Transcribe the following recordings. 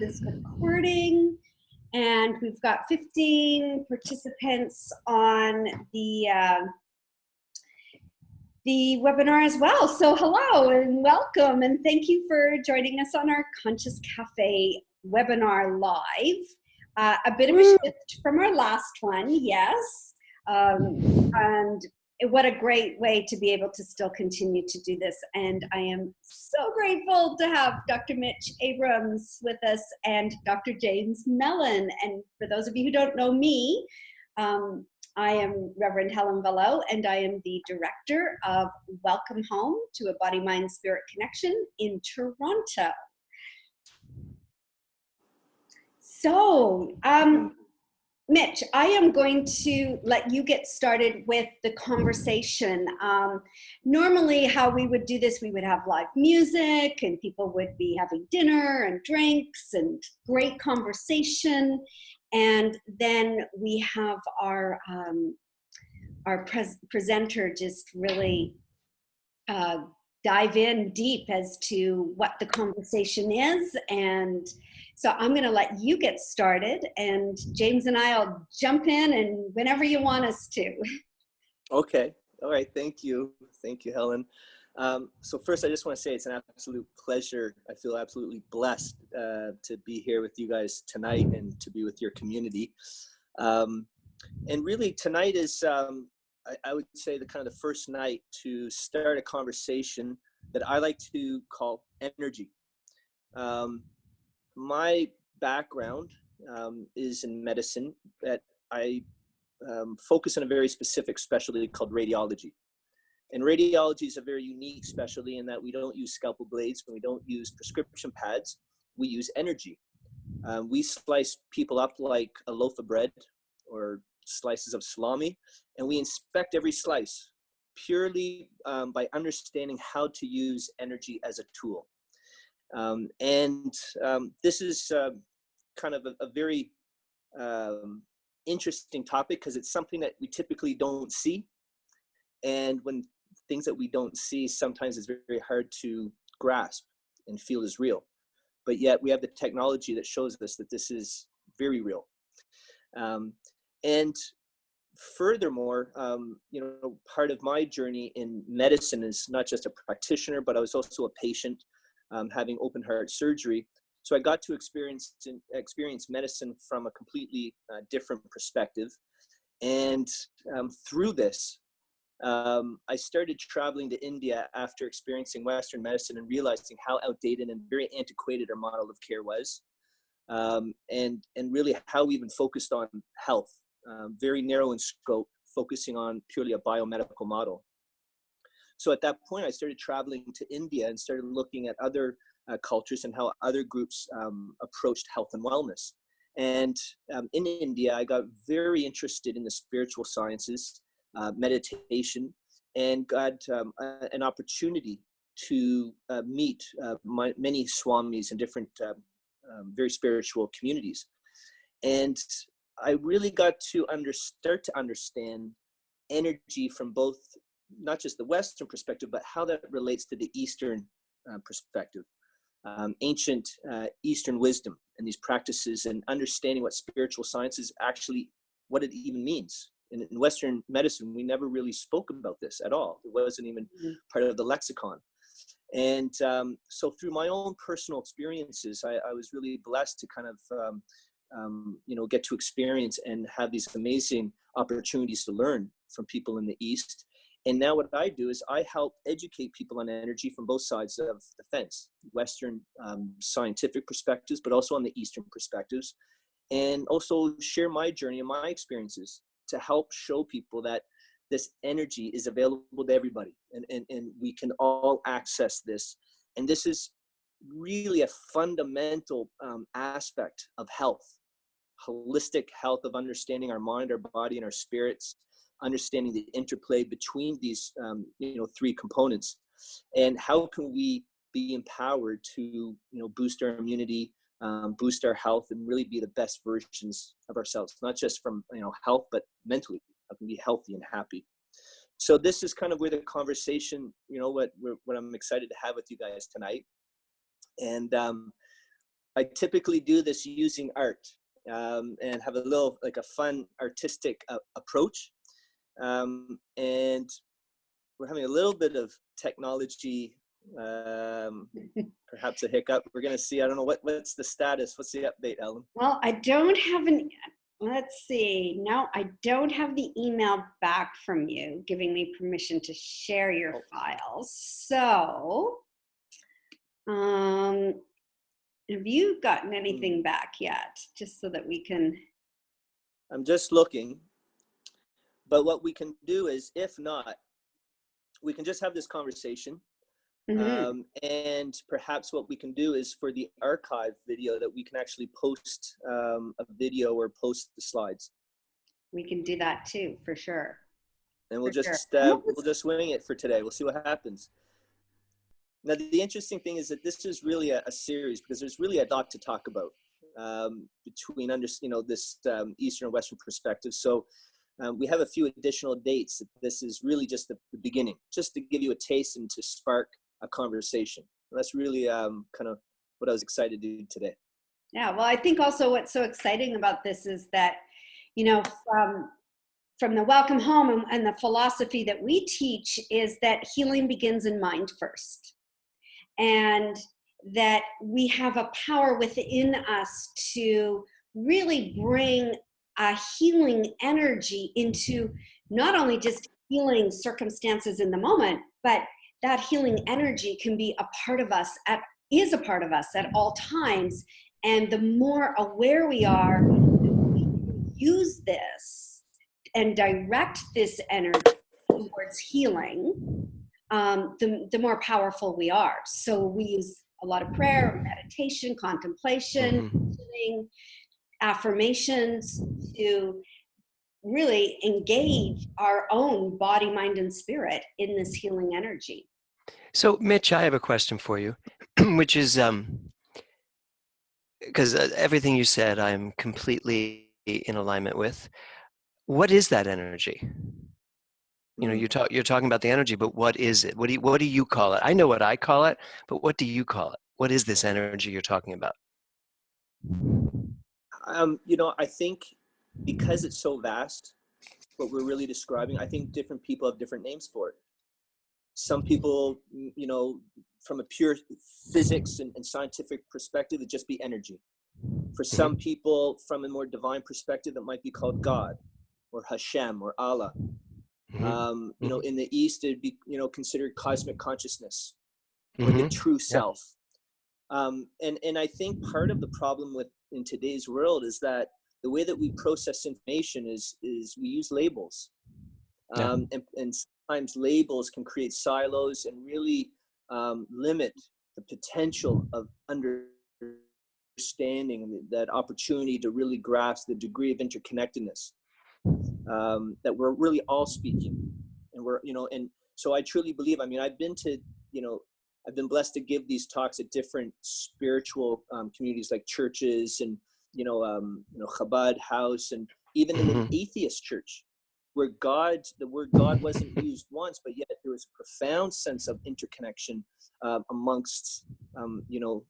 This recording, and we've got 15 participants on the webinar as well. So hello and welcome, and thank you for joining us on our Conscious Cafe webinar live. A bit of a shift from our last one, yes, and what a great way to be able to still continue to do this. And I am so grateful to have Dr. Mitch Abrams with us and Dr. James Mellon. And for those of you who don't know me, I am Reverend Helen Valleau, and I am the director of Welcome Home to a Body, Mind, Spirit Connection in Toronto. So, Mitch, I am going to let you get started with the conversation. Normally how we would do this, we would have live music and people would be having dinner and drinks and great conversation. And then we have our presenter just really dive in deep as to what the conversation is. And so I'm going to let you get started, and James and I'll jump in and whenever you want us to. Okay. All right. Thank you. Thank you, Helen. So first, I just want to say it's an absolute pleasure. I feel absolutely blessed to be here with you guys tonight and to be with your community. And really tonight is, I would say, the kind of the first night to start a conversation that I like to call energy. My background is in medicine, that I focus on a very specific specialty called radiology. And radiology is a very unique specialty in that we don't use scalpel blades, and we don't use prescription pads. We use energy. We slice people up like a loaf of bread or slices of salami, and we inspect every slice purely by understanding how to use energy as a tool. This is kind of a very interesting topic because it's something that we typically don't see. And when things that we don't see, sometimes it's very, very hard to grasp and feel is real. But yet we have the technology that shows us that this is very real. And furthermore, part of my journey in medicine is not just a practitioner, but I was also a patient having open heart surgery. So I got to experience medicine from a completely different perspective. And through this, I started traveling to India after experiencing Western medicine and realizing how outdated and very antiquated our model of care was. And really how we even focused on health, very narrow in scope, focusing on purely a biomedical model. So at that point, I started traveling to India and started looking at other cultures and how other groups approached health and wellness. And in India, I got very interested in the spiritual sciences, meditation, and got an opportunity to meet many swamis in different very spiritual communities. And I really got to start to understand energy from both, not just the Western perspective, but how that relates to the Eastern perspective, ancient Eastern wisdom and these practices, and understanding what spiritual science is actually, what it even means. In Western medicine, we never really spoke about this at all. It wasn't even part of the lexicon. And so through my own personal experiences, I was really blessed to kind of, get to experience and have these amazing opportunities to learn from people in the East. And now what I do is I help educate people on energy from both sides of the fence, Western scientific perspectives, but also on the Eastern perspectives, and also share my journey and my experiences to help show people that this energy is available to everybody, and we can all access this. And this is really a fundamental aspect of health, holistic health, of understanding our mind, our body, and our spirits, understanding the interplay between these three components, and how can we be empowered to boost our immunity, boost our health, and really be the best versions of ourselves, not just from health, but mentally, how can we be healthy and happy. So this is kind of where the conversation, what I'm excited to have with you guys tonight. And I typically do this using art, and have a little, like a fun artistic approach. And we're having a little bit of technology, perhaps a hiccup. We're going to see. I don't know what's the status. What's the update, Ellen? Well, I don't have let's see. No, I don't have the email back from you giving me permission to share your files. So, have you gotten anything back yet? Just so that we can. I'm just looking. But what we can do is, if not, we can just have this conversation. Mm-hmm. And perhaps what we can do is, for the archive video, that we can actually post a video or post the slides. We can do that too, for sure. And we'll just wing it for today. We'll see what happens. Now, the interesting thing is that this is really a series, because there's really a lot to talk about between this Eastern and Western perspective. So we have a few additional dates. This is really just the beginning, just to give you a taste and to spark a conversation. And that's really kind of what I was excited to do today. Yeah, well, I think also what's so exciting about this is that, from the Welcome Home and the philosophy that we teach is that healing begins in mind first. And that we have a power within us to really bring a healing energy into not only just healing circumstances in the moment, but that healing energy can be a part of us is a part of us at all times. And the more aware we are, we use this and direct this energy towards healing, the more powerful we are. So we use a lot of prayer, meditation, contemplation, healing, affirmations to really engage our own body, mind, and spirit in this healing energy. So, Mitch, I have a question for you, which is, because everything you said, I'm completely in alignment with. What is that energy? You're talking about the energy, but what is it? What do you call it? I know what I call it, but what do you call it? What is this energy you're talking about? I think because it's so vast, what we're really describing, I think different people have different names for it. Some people, from a pure physics and scientific perspective, it'd just be energy. For some people, from a more divine perspective, it might be called God or Hashem or Allah. In the East, it'd be, considered cosmic consciousness or the true self. And I think part of the problem in today's world is that the way that we process information is we use labels. And sometimes labels can create silos and really limit the potential of understanding, that opportunity to really grasp the degree of interconnectedness that we're really all speaking. And and so I truly believe, I've been blessed to give these talks at different spiritual communities like churches and, Chabad house, and even in an atheist church, where the word God wasn't used once, but yet there was a profound sense of interconnection amongst, the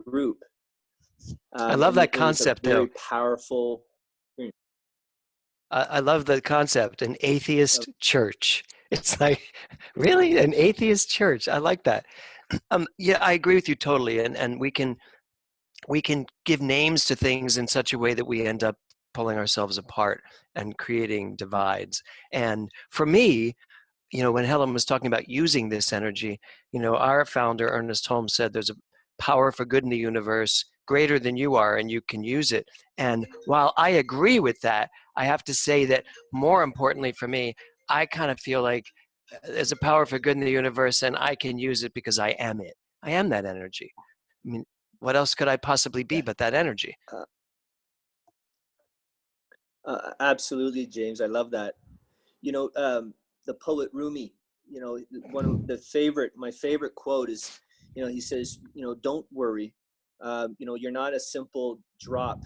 group. I love that concept, very powerful. I love the concept, an atheist church. It's like, really, an atheist church? I like that. Yeah, I agree with you totally. And we can give names to things in such a way that we end up pulling ourselves apart and creating divides. And for me, when Helen was talking about using this energy, our founder, Ernest Holmes, said there's a power for good in the universe greater than you are, and you can use it. And while I agree with that, I have to say that more importantly for me, I kind of feel like there's a power for good in the universe, and I can use it because I am it. I am that energy. What else could I possibly be but that energy? Absolutely, James. I love that. The poet Rumi, one of my favorite quote is, he says, don't worry. You're not a simple drop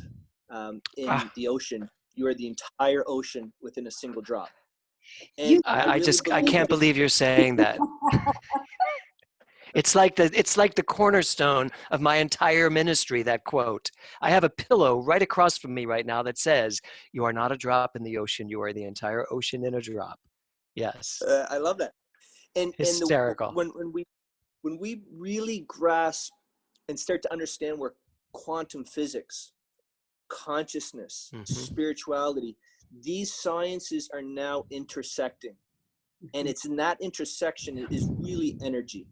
in the ocean. You are the entire ocean within a single drop. And I can't believe you're saying that. It's like the cornerstone of my entire ministry, that quote. I have a pillow right across from me right now that says, "You are not a drop in the ocean, you are the entire ocean in a drop." Yes. I love that. And Hysterical. when we really grasp and start to understand where quantum physics, consciousness, Mm-hmm. spirituality, these sciences are now intersecting. And it's in that intersection, it is really energy.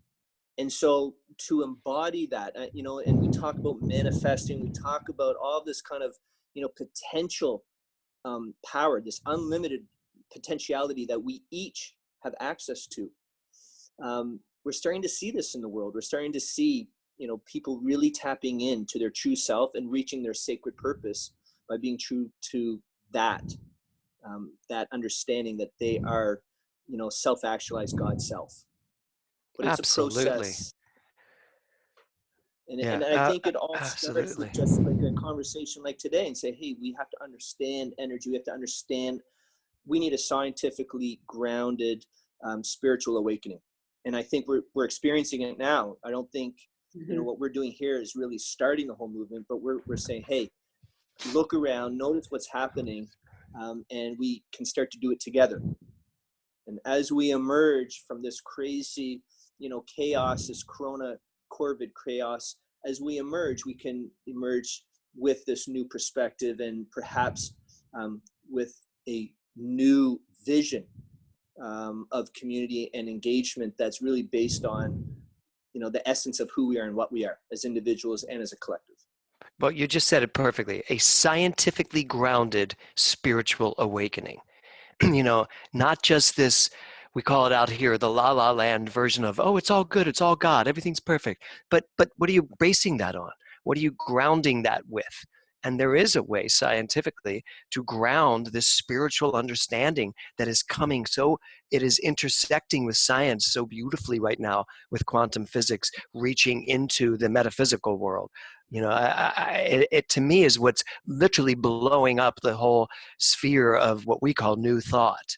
And so to embody that, and we talk about manifesting, we talk about all this kind of, potential power, this unlimited potentiality that we each have access to. We're starting to see this in the world. We're starting to see, people really tapping into their true self and reaching their sacred purpose by being true to that, that understanding that they are, self-actualized God self. But it's a Absolutely. process. And, Yeah. and I think it all starts Absolutely. with just like a conversation like today and say, hey, we have to understand energy. We have to understand, we need a scientifically grounded spiritual awakening. And I think we're experiencing it now. I don't think, what we're doing here is really starting the whole movement, but we're saying, hey, look around, notice what's happening, and we can start to do it together. And as we emerge from this crazy, chaos, this Corona COVID chaos, as we emerge, we can emerge with this new perspective and perhaps with a new vision of community and engagement that's really based on, the essence of who we are and what we are as individuals and as a collective. Well, you just said it perfectly. A scientifically grounded spiritual awakening. Not just this, we call it out here, the la la land version of, oh, it's all good, it's all God, everything's perfect. But what are you basing that on? What are you grounding that with? And there is a way scientifically to ground this spiritual understanding that is coming. So it is intersecting with science so beautifully right now with quantum physics, reaching into the metaphysical world. It to me is what's literally blowing up the whole sphere of what we call new thought.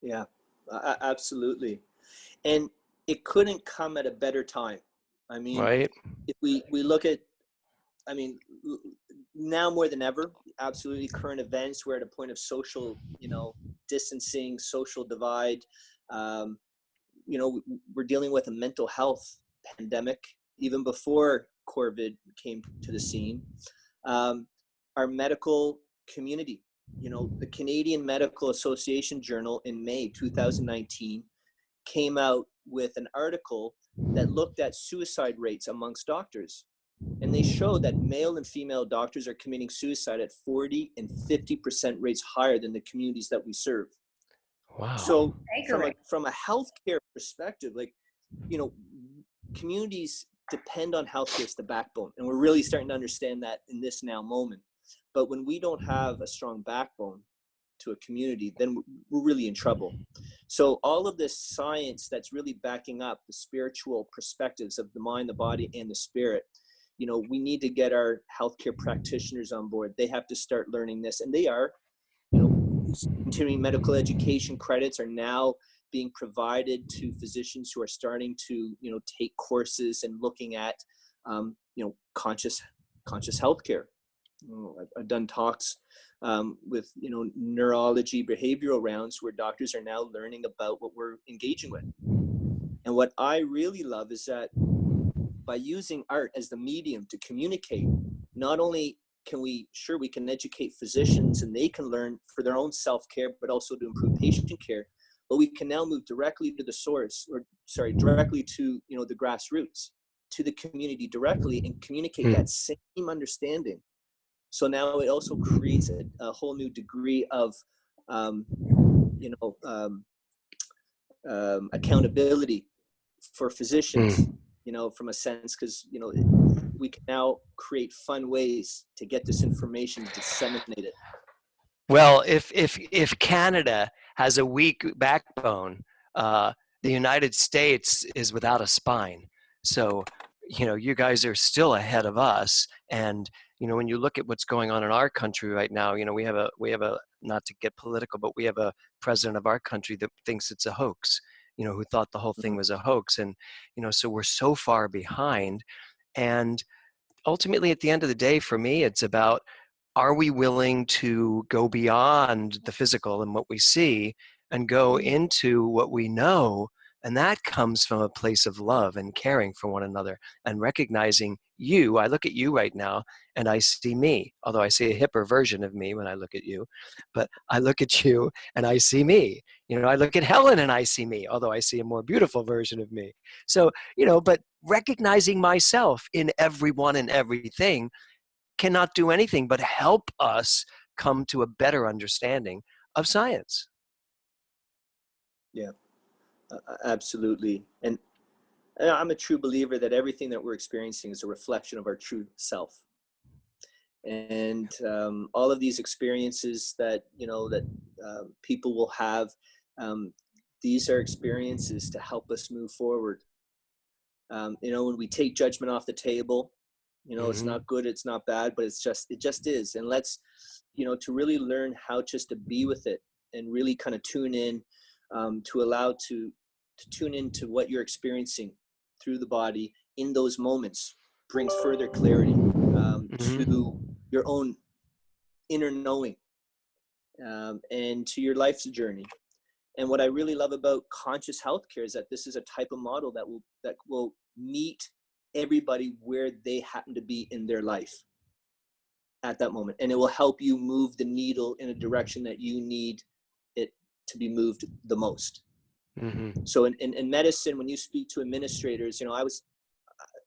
Yeah, absolutely. And it couldn't come at a better time. I mean, Right? if we look at, I mean, now more than ever, absolutely current events, we're at a point of social, distancing, social divide. Um, we're dealing with a mental health pandemic even before COVID came to the scene. Our medical community, the Canadian Medical Association Journal in May 2019 came out with an article that looked at suicide rates amongst doctors. And they showed that male and female doctors are committing suicide at 40 and 50% rates higher than the communities that we serve. Wow. So from a healthcare perspective, communities depend on healthcare as the backbone. And we're really starting to understand that in this now moment. But when we don't have a strong backbone to a community, then we're really in trouble. So all of this science that's really backing up the spiritual perspectives of the mind, the body, and the spirit, we need to get our healthcare practitioners on board. They have to start learning this, and they are. Continuing medical education credits are now being provided to physicians who are starting to, take courses and looking at, conscious healthcare. I've done talks with, neurology, behavioral rounds where doctors are now learning about what we're engaging with. And what I really love is that by using art as the medium to communicate, not only can we can educate physicians and they can learn for their own self-care, but also to improve patient care. But we can now move directly to the source, directly to, the grassroots, to the community directly and communicate that same understanding. So now it also creates a whole new degree of, accountability for physicians, from a sense, because, we can now create fun ways to get this information, disseminate it. Well, if Canada has a weak backbone, the United States is without a spine. So, you guys are still ahead of us. And when you look at what's going on in our country right now, we have a not to get political, but we have a president of our country that thinks it's a hoax. who thought the whole thing was a hoax. And, so we're so far behind. And ultimately, at the end of the day, for me, it's about, are we willing to go beyond the physical and what we see and go into what we know? And that comes from a place of love and caring for one another and recognizing you. I look at you right now and I see me, although I see a hipper version of me when I look at you. But I look at you and I see me. I look at Helen and I see me, although I see a more beautiful version of me. So, but recognizing myself in everyone and everything cannot do anything but help us come to a better understanding of science. Yeah, absolutely. And I'm a true believer that everything that we're experiencing is a reflection of our true self. And all of these experiences that, people will have, these are experiences to help us move forward. When we take judgment off the table, it's not good, it's not bad, but it just is. And let's, to really learn how just to be with it and really kind of tune in, to tune into what you're experiencing through the body in those moments brings further clarity to your own inner knowing, and to your life's journey. And what I really love about conscious healthcare is that this is a type of model that will meet everybody where they happen to be in their life at that moment, and it will help you move the needle in a direction that you need it to be moved the most. So in medicine, when you speak to administrators, I was,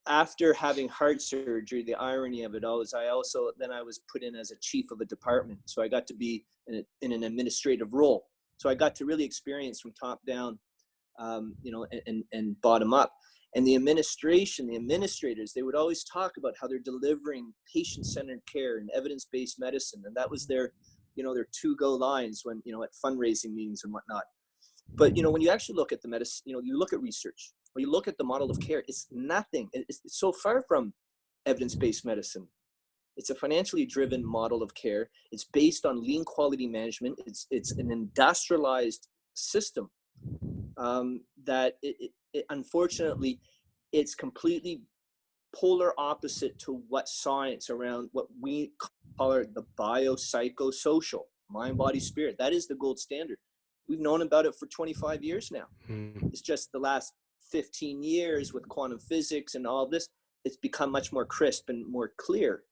after having heart surgery, the irony of it all is I was put in as a chief of a department. So I got to be in an administrative role. So I got to really experience from top down, and bottom up. And the administrators, they would always talk about how they're delivering patient-centered care and evidence-based medicine. And that was their to-go lines when, at fundraising meetings and whatnot. But, when you actually look at the medicine, you look at research, or you look at the model of care, it's nothing. It's so far from evidence-based medicine. It's a financially driven model of care. It's based on lean quality management. It's an industrialized system that unfortunately, it's completely polar opposite to what science around what we call the biopsychosocial, mind, body, spirit. That is the gold standard. We've known about it for 25 years now. It's just the last 15 years with quantum physics and all of this, it's become much more crisp and more clear.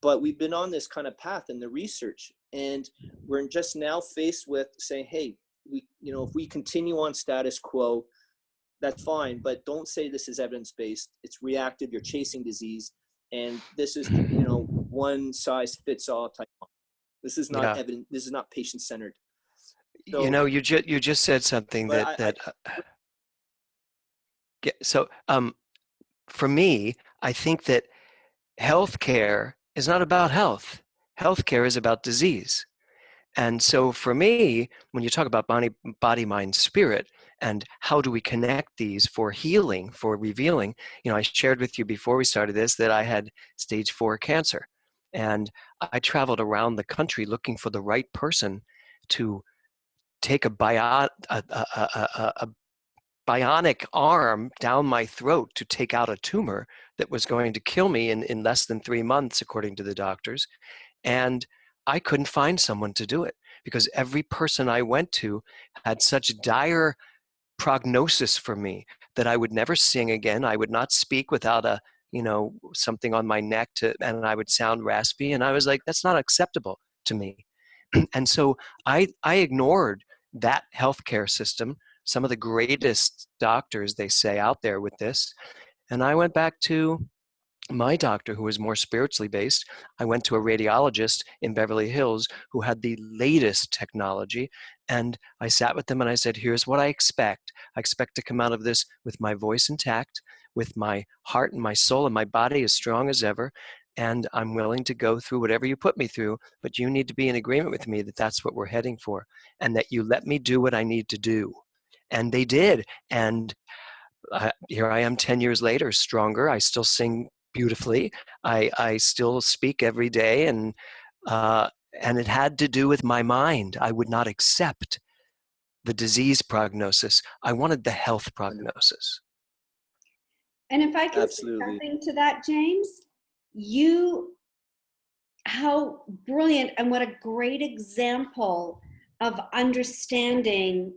But we've been on this kind of path in the research, and we're just now faced with saying, hey, if we continue on status quo, that's fine, but don't say this is evidence-based. It's reactive. You're chasing disease, and this is, one size fits all type. This is not evident. This is not patient-centered. So, you just said something for me, I think that healthcare is not about health. Healthcare is about disease. And so for me, when you talk about body, mind, spirit, and how do we connect these for healing, for revealing, I shared with you before we started this that I had stage 4 cancer. And I traveled around the country looking for the right person to take a bionic arm down my throat to take out a tumor that was going to kill me in less than 3 months, according to the doctors. And I couldn't find someone to do it because every person I went to had such dire prognosis for me that I would never sing again. I would not speak without something on my neck and I would sound raspy. And I was like, that's not acceptable to me. And so I ignored that healthcare system, some of the greatest doctors, they say, out there with this. And I went back to my doctor, who was more spiritually based. I went to a radiologist in Beverly Hills who had the latest technology. And I sat with them and I said, here's what I expect. I expect to come out of this with my voice intact, with my heart and my soul and my body as strong as ever. And I'm willing to go through whatever you put me through, but you need to be in agreement with me that that's what we're heading for and that you let me do what I need to do. And they did. And here I am 10 years later, stronger. I still sing beautifully. I still speak every day. And it had to do with my mind. I would not accept the disease prognosis. I wanted the health prognosis. And if I can say Absolutely. something to that, James, how brilliant and what a great example of understanding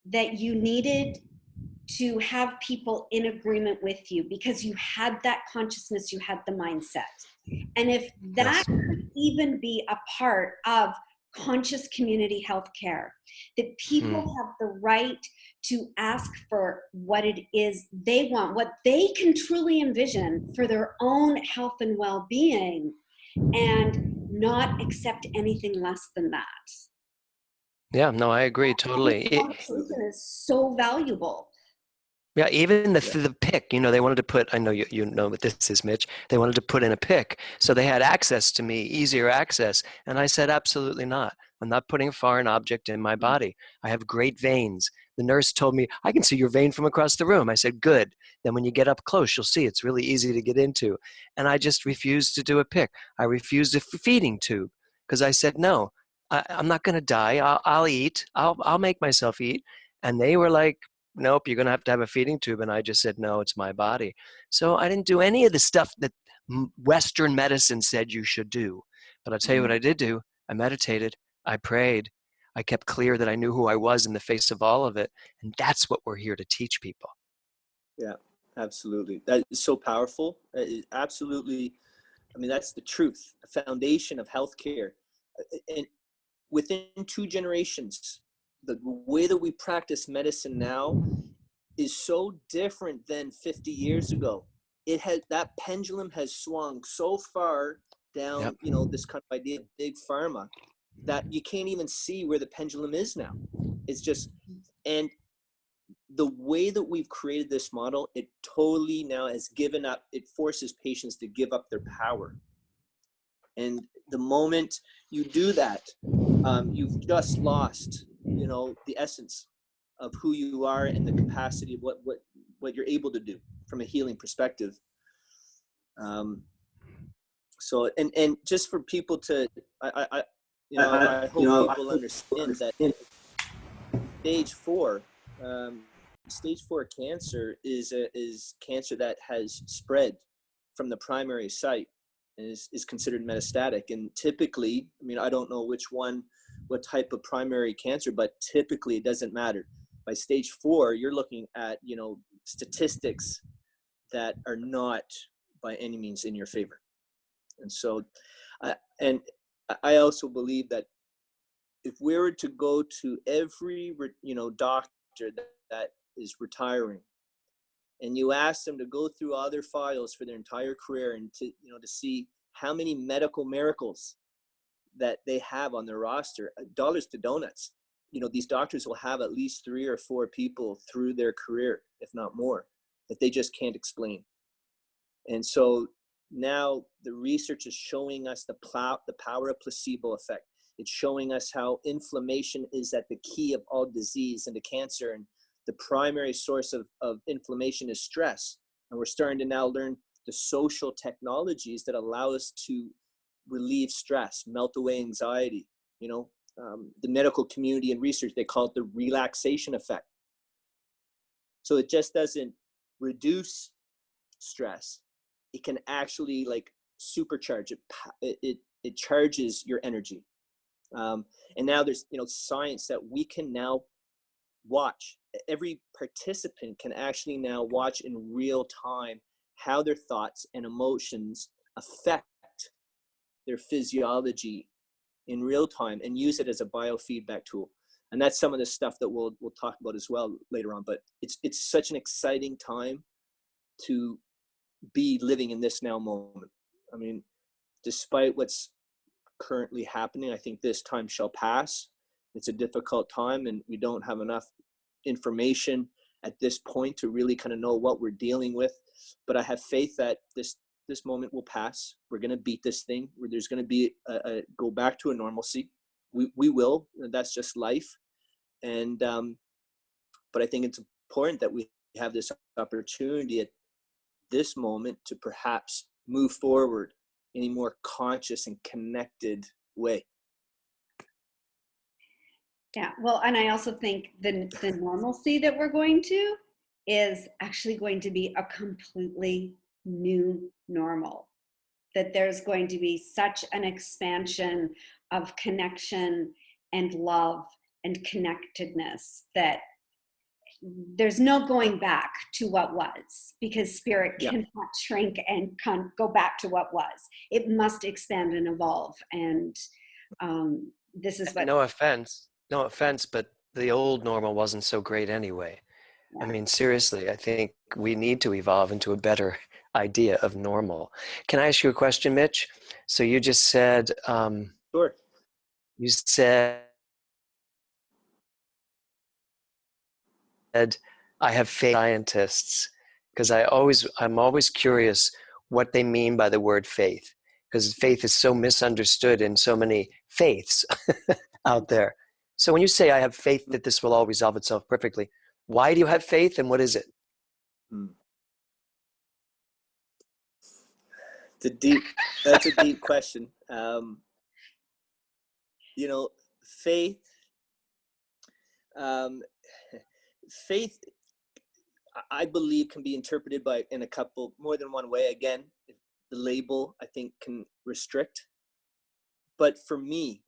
that you needed to have people in agreement with you because you had that consciousness, you had the mindset. And if that Yes. could even be a part of conscious community healthcare, that people have the right to ask for what it is they want, what they can truly envision for their own health and well-being, and not accept anything less than that. Yeah, no, I agree totally. Conversation is so valuable. Yeah, even the pick, you know, they wanted to put, I know you know what this is, Mitch. They wanted to put in a pick. So they had access to me, easier access. And I said, absolutely not. I'm not putting a foreign object in my body. I have great veins. The nurse told me, I can see your vein from across the room. I said, good. Then when you get up close, you'll see it's really easy to get into. And I just refused to do a pick. I refused a feeding tube because I said, no, I'm not going to die. I'll eat. I'll make myself eat. And they were like, nope, you're going to have a feeding tube. And I just said, no, it's my body. So I didn't do any of the stuff that Western medicine said you should do. But I'll tell you what I did do. I meditated. I prayed. I kept clear that I knew who I was in the face of all of it. And that's what we're here to teach people. Yeah, absolutely. That is so powerful. Absolutely. I mean, that's the truth, the foundation of healthcare. And within 2 generations, the way that we practice medicine now is so different than 50 years ago. That pendulum has swung so far down, you know, this kind of idea of big pharma, that you can't even see where the pendulum is now. It's just, and the way that we've created this model, it totally now has given up, it forces patients to give up their power. And the moment you do that, you've just lost, you know, the essence of who you are and the capacity of what you're able to do from a healing perspective. So, and just for people to, I hope people understand that stage 4 cancer is cancer that has spread from the primary site and is considered metastatic. And typically, I mean, I don't know what type of primary cancer, but typically it doesn't matter. By stage 4, you're looking at, you know, statistics that are not by any means in your favor. And so, and I also believe that if we were to go to every, you know, doctor that is retiring, and you ask them to go through all their files for their entire career and to, you know, to see how many medical miracles that they have on their roster, dollars to donuts, you know, these doctors will have at least 3 or 4 people through their career, if not more, that they just can't explain. And so now the research is showing us the power of placebo effect. It's showing us how inflammation is at the key of all disease and the cancer. And the primary source of inflammation is stress. And we're starting to now learn the social technologies that allow us to relieve stress, melt away anxiety. You know, the medical community and research, they call it the relaxation effect. So it just doesn't reduce stress. It can actually like supercharge it. It charges your energy. And now there's, you know, science that we can now watch. Every participant can actually now watch in real time how their thoughts and emotions affect their physiology in real time and use it as a biofeedback tool. And that's some of the stuff that we'll talk about as well later on. But it's such an exciting time to be living in this now moment. I mean, despite what's currently happening, I think this time shall pass. It's a difficult time and we don't have enough information at this point to really kind of know what we're dealing with. But I have faith that this moment will pass. We're going to beat this thing. There's going to be a go back to a normalcy. We will. That's just life. And but I think it's important that we have this opportunity at this moment to perhaps move forward in a more conscious and connected way. Yeah, well, and I also think the normalcy that we're going to is actually going to be a completely new normal. That there's going to be such an expansion of connection and love and connectedness that there's no going back to what was, because spirit Yeah. cannot shrink and go back to what was. It must expand and evolve. And this is what, No offense, but the old normal wasn't so great anyway. I yeah. mean, seriously, I think we need to evolve into a better idea of normal. Can I ask you a question, Mitch? So you just said, Sure. you said, I have faith in scientists, because I'm always curious what they mean by the word faith, because faith is so misunderstood in so many faiths out there. So when you say I have faith that this will all resolve itself perfectly, why do you have faith and what is it? Hmm. That's a deep question. You know, faith, um, faith, I believe can be interpreted in a couple, more than one way. Again, the label I think can restrict, but for me,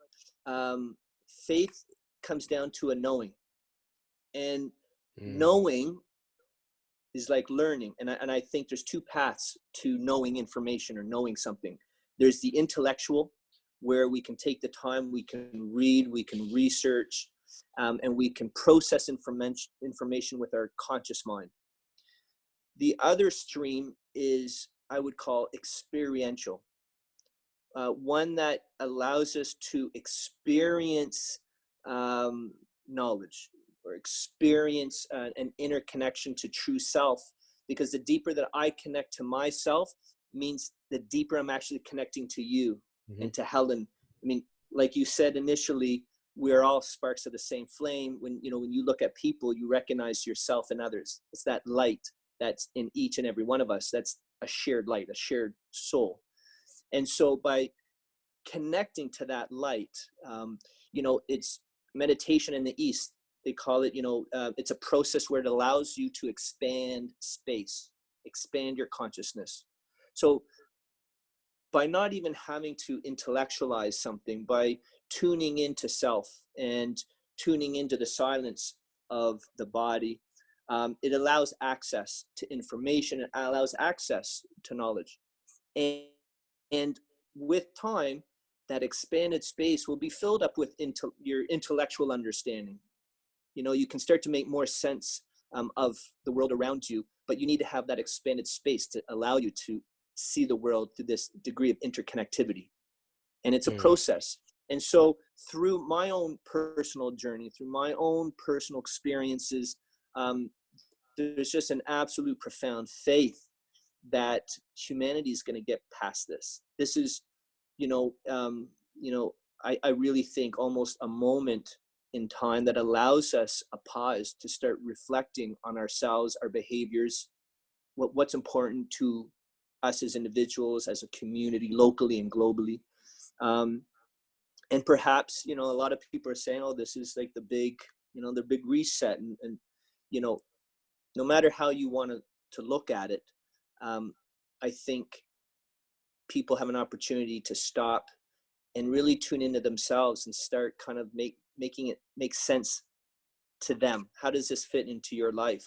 faith comes down to a knowing, and knowing is like learning. And I think there's two paths to knowing information or knowing something. There's the intellectual, where we can take the time, we can read, we can research, and we can process information with our conscious mind. The other stream is, I would call, experiential, one that allows us to experience knowledge, or experience an inner connection to true self, because the deeper that I connect to myself means the deeper I'm actually connecting to you and to Helen. I mean, like you said initially, we are all sparks of the same flame. When you look at people, you recognize yourself and others. It's that light that's in each and every one of us. That's a shared light, a shared soul. And so by connecting to that light, it's meditation in the East. They call it, it's a process where it allows you to expand space, expand your consciousness. So by not even having to intellectualize something, by tuning into self and tuning into the silence of the body, it allows access to information. It allows access to knowledge. And with time, that expanded space will be filled up with your intellectual understanding. You can start to make more sense of the world around you, but you need to have that expanded space to allow you to see the world through this degree of interconnectivity. And it's a process. And so through my own personal journey, through my own personal experiences, there's just an absolute profound faith that humanity is going to get past this. This is, I really think almost a moment in time that allows us a pause to start reflecting on ourselves, our behaviors, what's important to us as individuals, as a community, locally and globally. And perhaps, a lot of people are saying, oh, this is like the big reset. And no matter how you want to look at it, I think people have an opportunity to stop and really tune into themselves and start kind of making it make sense to them. How does this fit into your life?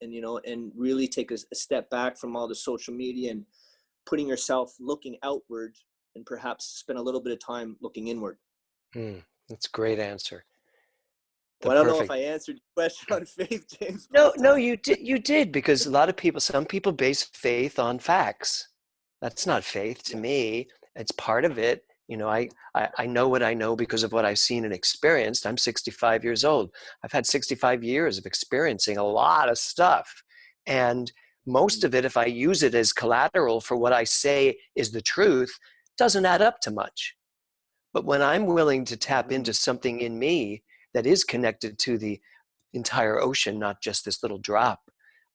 And, and really take a step back from all the social media and putting yourself looking outward, and perhaps spend a little bit of time looking inward. That's a great answer. Well, I don't know if I answered your question on faith, James. No, you did, because a lot of people, some people base faith on facts. That's not faith to me. It's part of it. I know what I know because of what I've seen and experienced. I'm 65 years old. I've had 65 years of experiencing a lot of stuff. And most of it, if I use it as collateral for what I say is the truth, doesn't add up to much. But when I'm willing to tap into something in me that is connected to the entire ocean, not just this little drop,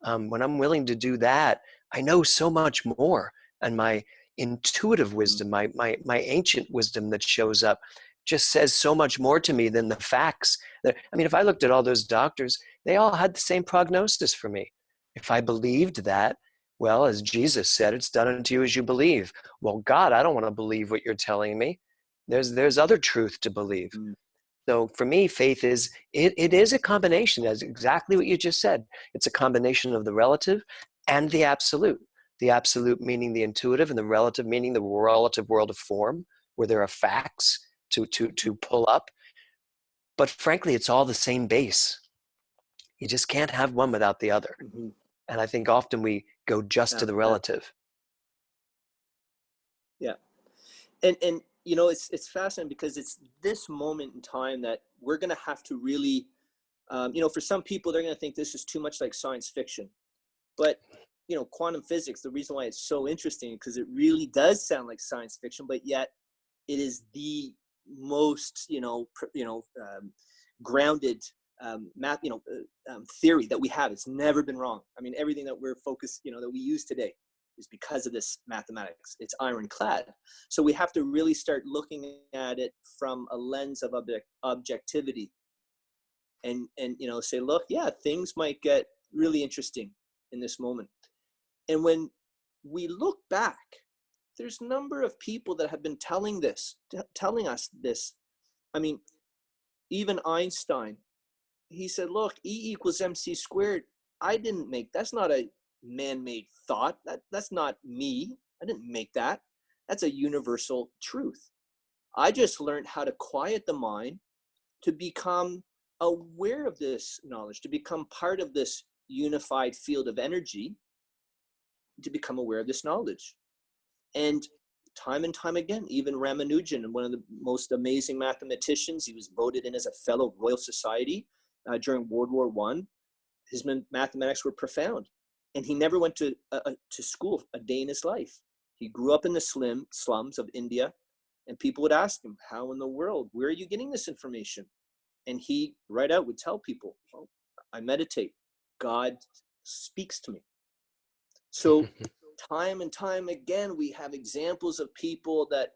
when I'm willing to do that, I know so much more. And my intuitive wisdom, my ancient wisdom that shows up just says so much more to me than the facts. I mean, if I looked at all those doctors, they all had the same prognosis for me. If I believed that, well, as Jesus said, it's done unto you as you believe. Well, God, I don't want to believe what you're telling me. There's other truth to believe. Mm. So for me, faith is, it is a combination. That's exactly what you just said. It's a combination of the relative and the absolute. The absolute meaning the intuitive, and the relative meaning the relative world of form, where there are facts to pull up. But frankly, it's all the same base. You just can't have one without the other. Mm-hmm. And I think often we go just to the relative. Yeah. And you know, it's fascinating because it's this moment in time that we're going to have to really, you know, for some people, they're going to think this is too much like science fiction. But, you know, quantum physics, the reason why it's so interesting, because it really does sound like science fiction, but yet it is the most, grounded math, theory that we have. It's never been wrong. I mean, everything that we're focused, that we use today is because of this mathematics. It's ironclad. So we have to really start looking at it from a lens of objectivity and say, look, yeah, things might get really interesting in this moment. And when we look back, there's a number of people that have been telling us this. I mean, even Einstein, he said, look, E equals MC squared. That's not a man-made thought. That's not me. I didn't make that. That's a universal truth. I just learned how to quiet the mind to become aware of this knowledge, to become part of this unified field of energy, to become aware of this knowledge. And time again, even Ramanujan, one of the most amazing mathematicians, he was voted in as a fellow of Royal Society during World War I. His mathematics were profound. And he never went to school a day in his life. He grew up in the slums of India, and people would ask him, how in the world, where are you getting this information? And he right out would tell people, well, I meditate. God speaks to me. So time and time again, we have examples of people that,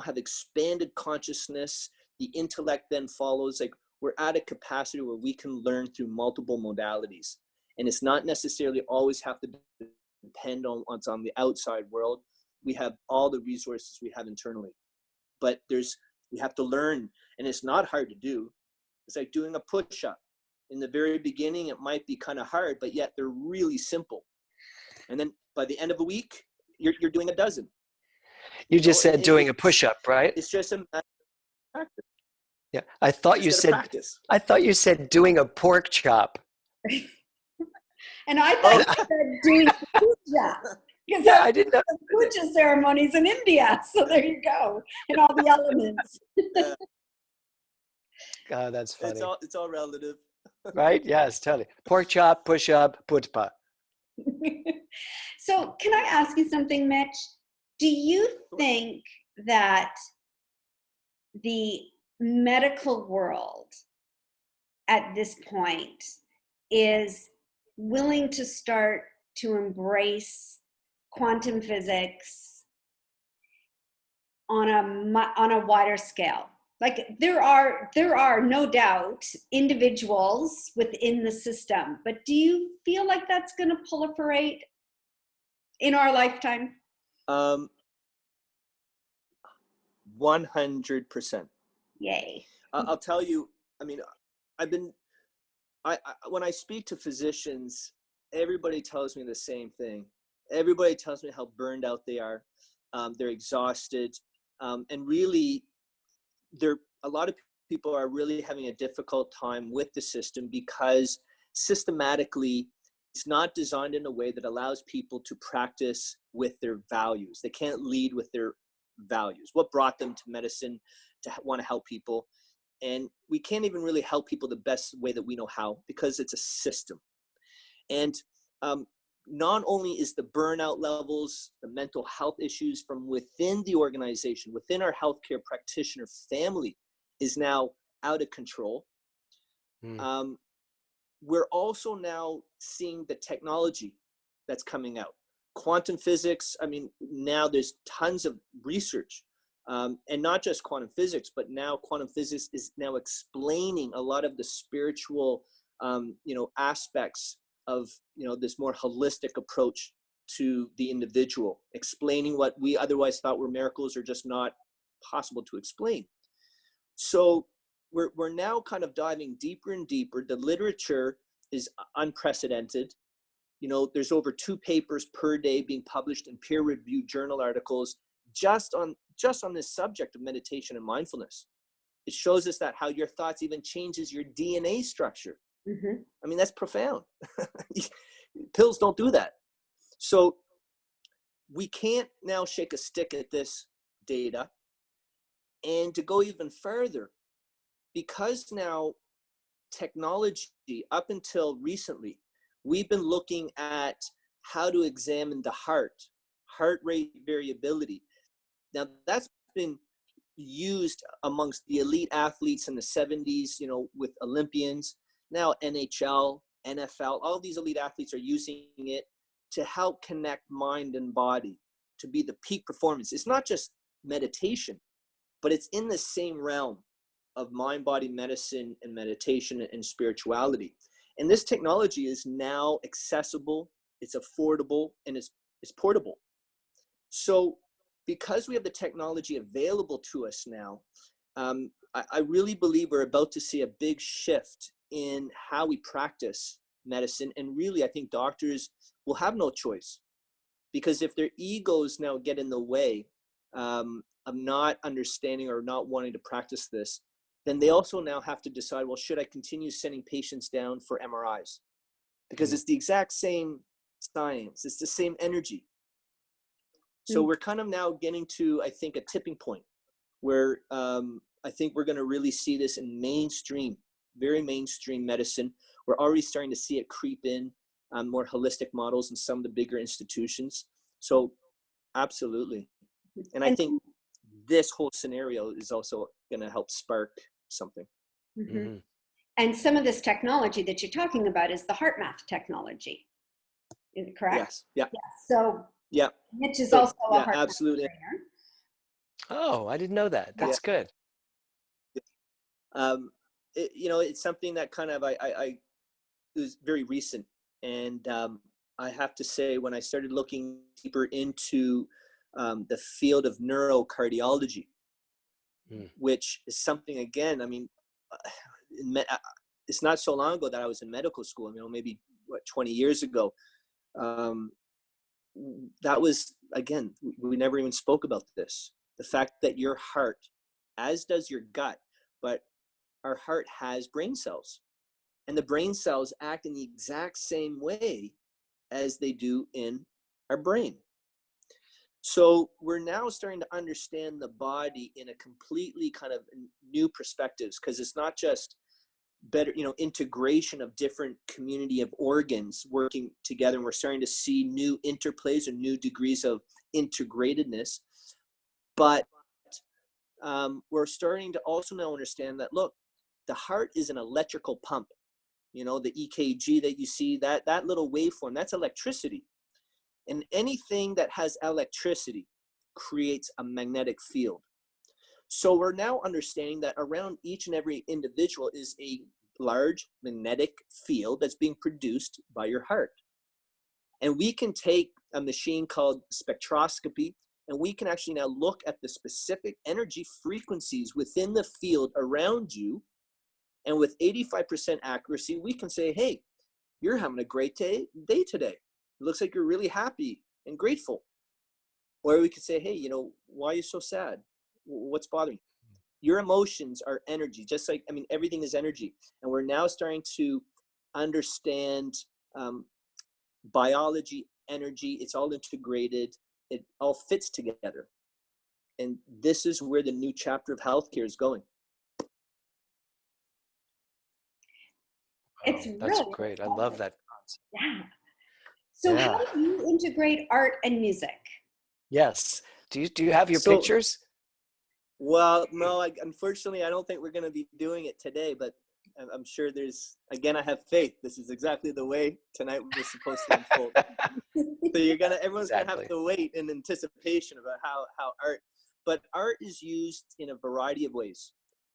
have expanded consciousness. The intellect then follows. Like, we're at a capacity where we can learn through multiple modalities. And it's not necessarily always have to depend on what's on the outside world. We have all the resources we have internally. But we have to learn, and it's not hard to do. It's like doing a push-up. In the very beginning, it might be kind of hard, but yet they're really simple. And then by the end of a week, you're doing a dozen. You just said doing a push-up, right? It's just a practice. Yeah, I thought you said doing a pork chop. And I thought you said doing puja. Yeah, I didn't know. Puja ceremonies in India. So there you go. And all the elements. God, that's funny. It's all relative. Right? Yes, totally. Pork chop, push up, putpa. So can I ask you something, Mitch? Do you think that the medical world at this point is willing to start to embrace quantum physics on a wider scale? Like, there are no doubt individuals within the system, but do you feel like that's going to proliferate in our lifetime? 100%. Yay. I'll tell you, I mean, when I speak to physicians, everybody tells me the same thing. Everybody tells me how burned out they are. They're exhausted. And really, a lot of people are really having a difficult time with the system because systematically it's not designed in a way that allows people to practice with their values. They can't lead with their values. What brought them to medicine to want to help people? And we can't even really help people the best way that we know how because it's a system. And not only is the burnout levels, the mental health issues from within the organization, within our healthcare practitioner family is now out of control. We're also now seeing the technology that's coming out. Quantum physics, I mean, now there's tons of research And not just quantum physics, but now quantum physics is now explaining a lot of the spiritual, aspects of, this more holistic approach to the individual, explaining what we otherwise thought were miracles or just not possible to explain. So we're now kind of diving deeper and deeper. The literature is unprecedented. There's over 2 papers per day being published in peer-reviewed journal articles just on this subject of meditation and mindfulness. It shows us that how your thoughts even changes your DNA structure. Mm-hmm. I mean, that's profound. Pills don't do that. So we can't now shake a stick at this data. And to go even further, because now technology, up until recently, we've been looking at how to examine the heart rate variability. Now that's been used amongst the elite athletes in the 70s, with Olympians. Now NHL, NFL, all these elite athletes are using it to help connect mind and body to be the peak performance. It's not just meditation, but it's in the same realm of mind-body medicine and meditation and spirituality. And this technology is now accessible, it's affordable, and it's portable. So because we have the technology available to us now, I really believe we're about to see a big shift in how we practice medicine. And really, I think doctors will have no choice, because if their egos now get in the way of not understanding or not wanting to practice this, then they also now have to decide, well, should I continue sending patients down for MRIs? Because it's the exact same science, it's the same energy. So we're kind of now getting to, I think, a tipping point where I think we're going to really see this in mainstream, very mainstream medicine. We're already starting to see it creep in more holistic models in some of the bigger institutions. So absolutely. And I think this whole scenario is also going to help spark something. Mm-hmm. And some of this technology that you're talking about is the heart math technology. Is it correct? Yes. Yeah. So yeah, Mitch is also a heart absolutely. math trainer. Oh, I didn't know that. That's good. It's something that kind of it was very recent, and I have to say, when I started looking deeper into the field of neurocardiology, which is something, again, I mean, it's not so long ago that I was in medical school, maybe 20 years ago. That was, again, we never even spoke about this. The fact that your heart, as does your gut, but our heart has brain cells, and the brain cells act in the exact same way as they do in our brain. So we're now starting to understand the body in a completely kind of new perspectives, because it's not just better, integration of different community of organs working together. And we're starting to see new interplays and new degrees of integratedness. But we're starting to also now understand that, look, the heart is an electrical pump. The EKG that you see, that little waveform, that's electricity. And anything that has electricity creates a magnetic field. So we're now understanding that around each and every individual is a large magnetic field that's being produced by your heart. And we can take a machine called spectroscopy, and we can actually now look at the specific energy frequencies within the field around you. And with 85% accuracy, we can say, hey, you're having a great day today. It looks like you're really happy and grateful. Or we could say, hey, why are you so sad? What's bothering you? Your emotions are energy, just like, everything is energy. And we're now starting to understand biology, energy. It's all integrated. It all fits together. And this is where the new chapter of healthcare is going. It's that's really great. I love that concept. Yeah. So how do you integrate art and music? Yes. Do you have your pictures? Well, no, unfortunately, I don't think we're going to be doing it today, but I'm sure again, I have faith. This is exactly the way tonight was supposed to unfold. So everyone's going to have to wait in anticipation about how art, but art is used in a variety of ways.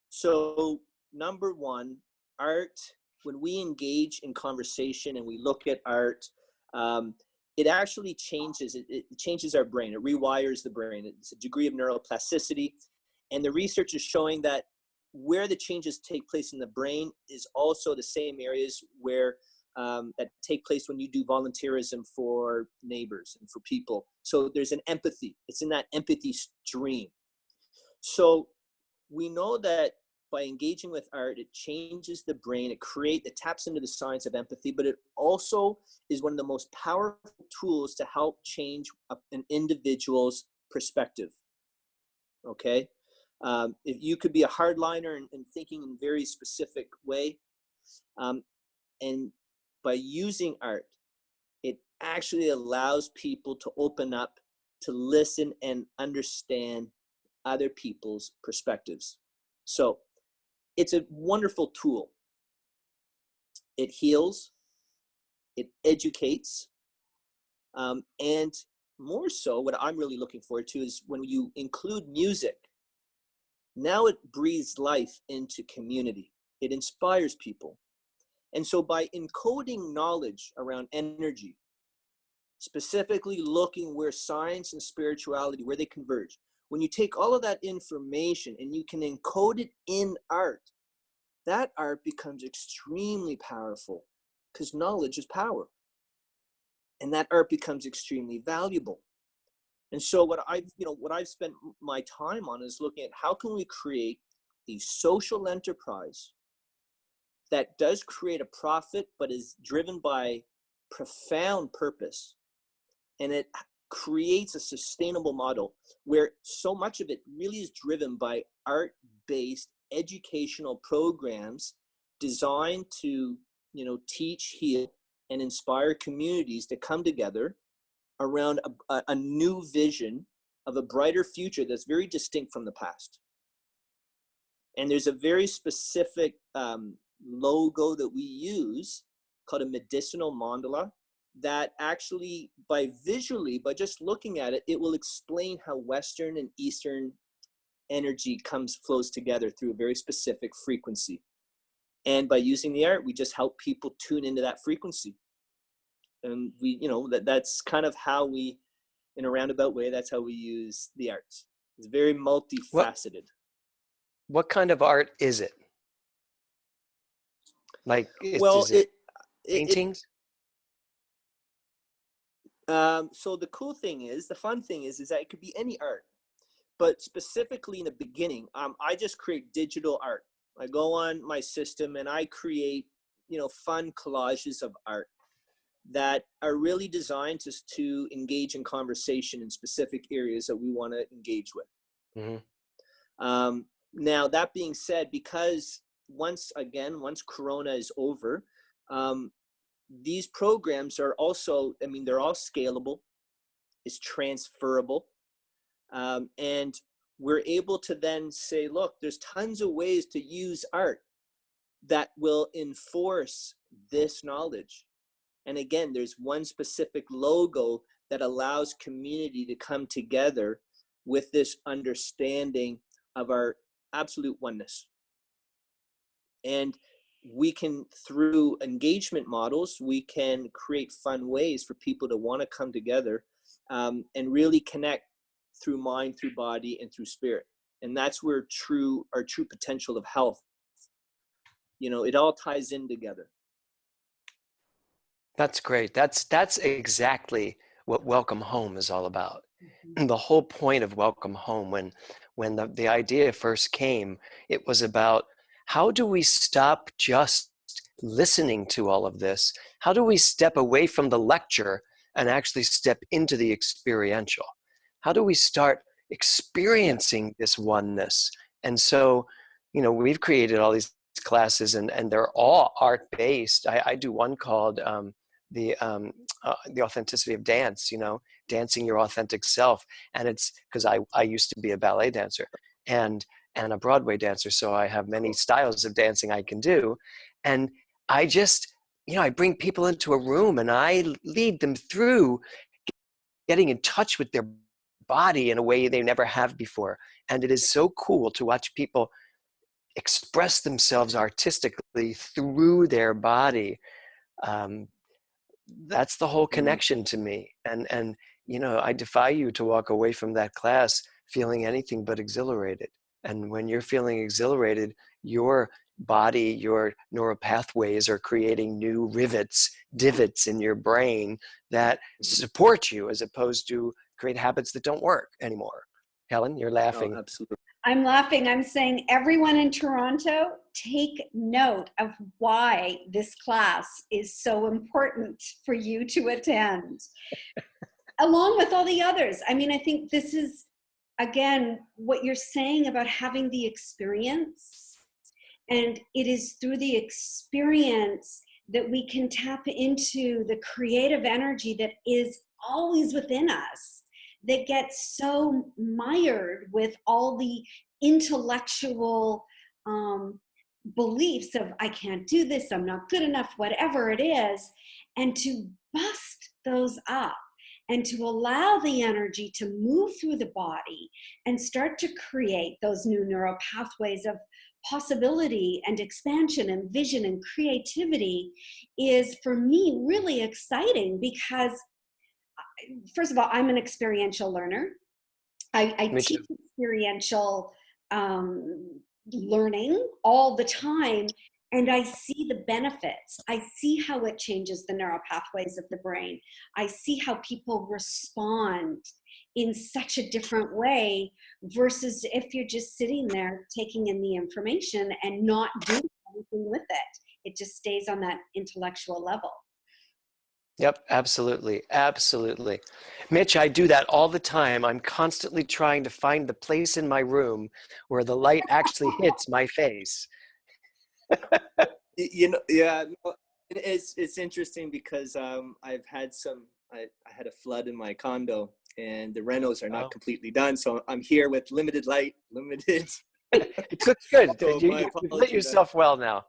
So number one, art, when we engage in conversation and we look at art, it actually changes, it changes our brain. It rewires the brain. It's a degree of neuroplasticity. And the research is showing that where the changes take place in the brain is also the same areas where that take place when you do volunteerism for neighbors and for people. So there's an empathy. It's in that empathy stream. So we know that by engaging with art, it changes the brain. It taps into the science of empathy, but it also is one of the most powerful tools to help change an individual's perspective. Okay. If you could be a hardliner and thinking in a very specific way, and by using art, it actually allows people to open up, to listen and understand other people's perspectives. So it's a wonderful tool. It heals, it educates, and more so, what I'm really looking forward to is when you include music, now it breathes life into community. It inspires people. And so by encoding knowledge around energy, specifically looking where science and spirituality, where they converge, when you take all of that information and you can encode it in art, that art becomes extremely powerful because knowledge is power. And that art becomes extremely valuable. And so what I've spent my time on is looking at how can we create a social enterprise that does create a profit, but is driven by profound purpose. And it creates a sustainable model where so much of it really is driven by art-based educational programs designed to, teach, heal, and inspire communities to come together around a new vision of a brighter future that's very distinct from the past. And there's a very specific logo that we use called a medicinal mandala that actually, by just looking at it, it will explain how Western and Eastern energy flows together through a very specific frequency. And by using the art, we just help people tune into that frequency. And we, that's kind of how we, in a roundabout way, that's how we use the arts. It's very multifaceted. What kind of art is it? Like, is it paintings? So the fun thing is that it could be any art, but specifically in the beginning, I just create digital art. I go on my system and I create, fun collages of art that are really designed to engage in conversation in specific areas that we want to engage with. Mm-hmm. Now, that being said, because once Corona is over, these programs are also, they're all scalable, it's transferable. And we're able to then say, look, there's tons of ways to use art that will enforce this knowledge. And again, there's one specific logo that allows community to come together with this understanding of our absolute oneness. And we can, through engagement models, we can create fun ways for people to want to come together and really connect through mind, through body, and through spirit. And that's where our true potential of health, it all ties in together. That's great. That's exactly what Welcome Home is all about. Mm-hmm. The whole point of Welcome Home, when the idea first came, it was about how do we stop just listening to all of this? How do we step away from the lecture and actually step into the experiential? How do we start experiencing this oneness? And so, we've created all these classes and they're all art-based. I do one called the authenticity of dance, dancing your authentic self. And it's because I used to be a ballet dancer and a Broadway dancer. So I have many styles of dancing I can do. And I just, I bring people into a room and I lead them through getting in touch with their body in a way they never have before. And it is so cool to watch people express themselves artistically through their body. That's the whole connection to me. And you know, I defy you to walk away from that class feeling anything but exhilarated. And when you're feeling exhilarated, your body, your neural pathways are creating new divots in your brain that support you, as opposed to create habits that don't work anymore. Helen, you're laughing. Oh, absolutely. I'm laughing. I'm saying, everyone in Toronto, take note of why this class is so important for you to attend, along with all the others. I mean, I think this is, again, what you're saying about having the experience. And it is through the experience that we can tap into the creative energy that is always within us, that gets so mired with all the intellectual beliefs of, I can't do this, I'm not good enough, whatever it is, and to bust those up and to allow the energy to move through the body and start to create those new neural pathways of possibility and expansion and vision and creativity is, for me, really exciting, because first of all, I'm an experiential learner. I teach experiential learning all the time, and I see the benefits. I see how it changes the neural pathways of the brain. I see how people respond in such a different way versus if you're just sitting there taking in the information and not doing anything with it. It just stays on that intellectual level. Yep, absolutely. Absolutely. Mitch, I do that all the time. I'm constantly trying to find the place in my room where the light actually hits my face. You know, yeah, no, it's interesting because I've had I had a flood in my condo, and the renos are not completely done. So I'm here with limited light, limited. It looks good. So You've lit yourself well now.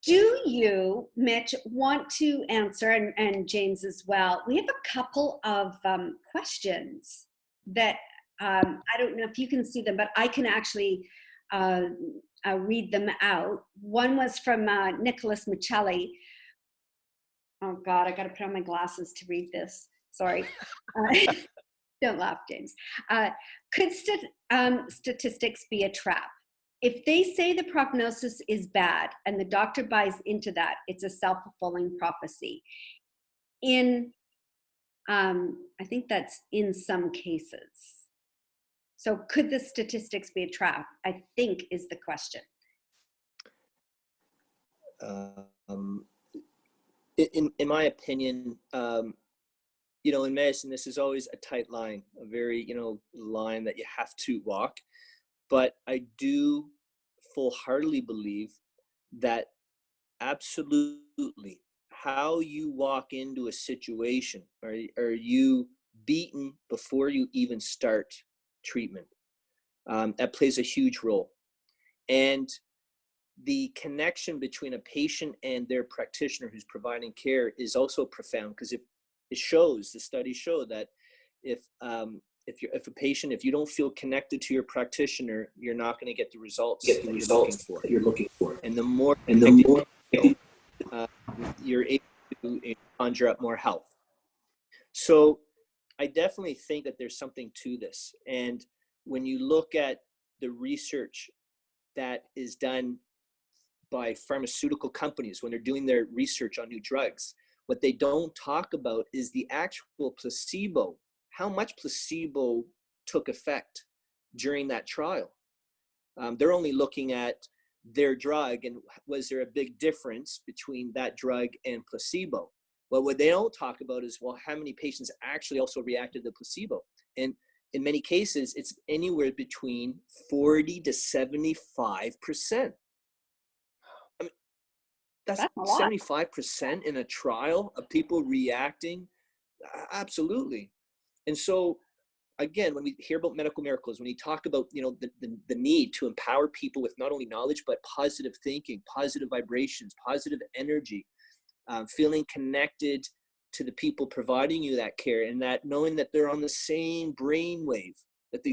Do you, Mitch, want to answer, and James as well? We have a couple of questions that I don't know if you can see them, but I can actually read them out. One was from Nicholas Michelli. Oh God, I got to put on my glasses to read this. Sorry. Don't laugh, James. Could statistics be a trap? If they say the prognosis is bad and the doctor buys into that, it's a self-fulfilling prophecy. I think that's in some cases. So could the statistics be a trap, I think, is the question. In my opinion, you know, in medicine, this is always a tight line, a very, you know, line that you have to walk. But I do full-heartedly believe that absolutely how you walk into a situation, are you beaten before you even start treatment? That plays a huge role. And the connection between a patient and their practitioner who's providing care is also profound, because if it shows, the studies show that if you don't feel connected to your practitioner, you're not going to get the results that you're looking for. And the more you're able to conjure up more health. So I definitely think that there's something to this. And when you look at the research that is done by pharmaceutical companies when they're doing their research on new drugs, what they don't talk about is the actual placebo, how much placebo took effect during that trial. They're only looking at their drug and was there a big difference between that drug and placebo. Well, what they don't talk about is, well, how many patients actually also reacted to placebo? And in many cases, it's anywhere between 40 to 75%. I mean, that's 75% in a trial of people reacting. Absolutely. And so, again, when we hear about medical miracles, when you talk about, you know, the need to empower people with not only knowledge, but positive thinking, positive vibrations, positive energy, feeling connected to the people providing you that care, and that knowing that they're on the same brainwave, that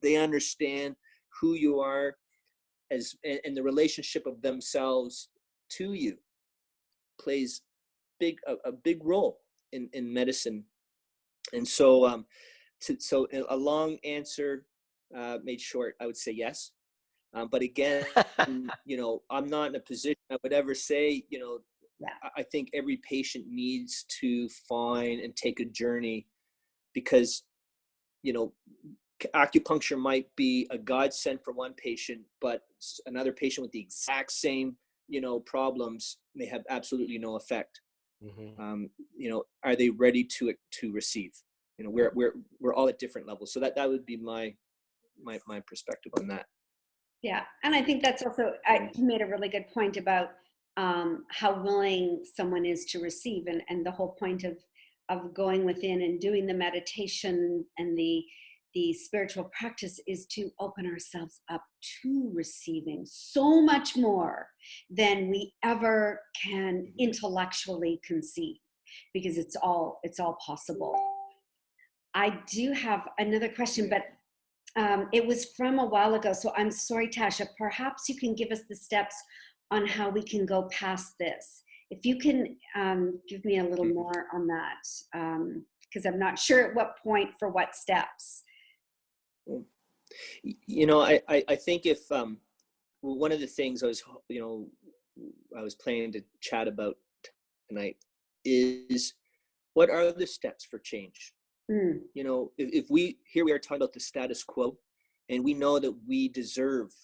they understand who you are as, and the relationship of themselves to you plays a big role in medicine. And so so a long answer made short, I would say yes. But again, you know, I'm not in a position I would ever say, you know, I think every patient needs to find and take a journey, because, you know, acupuncture might be a godsend for one patient, but another patient with the exact same, you know, problems may have absolutely no effect. Mm-hmm. You know, are they ready to receive? You know, we're all at different levels. So that would be my perspective on that. Yeah, and I think that's also, you made a really good point about how willing someone is to receive, and the whole point of going within and doing the meditation and the spiritual practice is to open ourselves up to receiving so much more than we ever can intellectually conceive, because it's all possible. I do have another question, but it was from a while ago, so I'm sorry, Tasha. Perhaps you can give us the steps on how we can go past this. If you can give me a little more on that, because I'm not sure at what point for what steps. You know, I think if one of the things I was planning to chat about tonight is, what are the steps for change? You know, if we are talking about the status quo, and we know that we deserve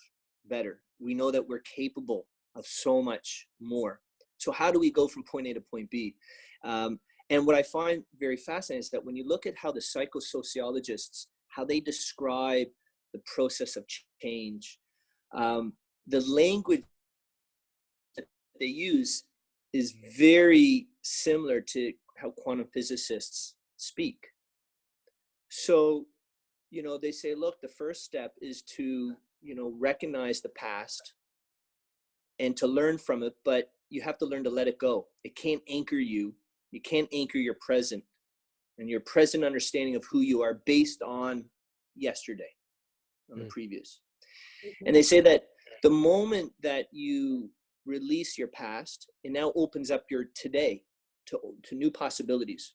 better, we know that we're capable of so much more. So how do we go from point A to point B? And what I find very fascinating is that when you look at how the psychosociologists, how they describe the process of change, the language that they use is very similar to how quantum physicists speak. So, you know, they say, look, the first step is to, you know, recognize the past and to learn from it, but you have to learn to let it go. It can't anchor you. You can't anchor your present and your present understanding of who you are based on yesterday, on the previous. And they say that the moment that you release your past, it now opens up your today to new possibilities.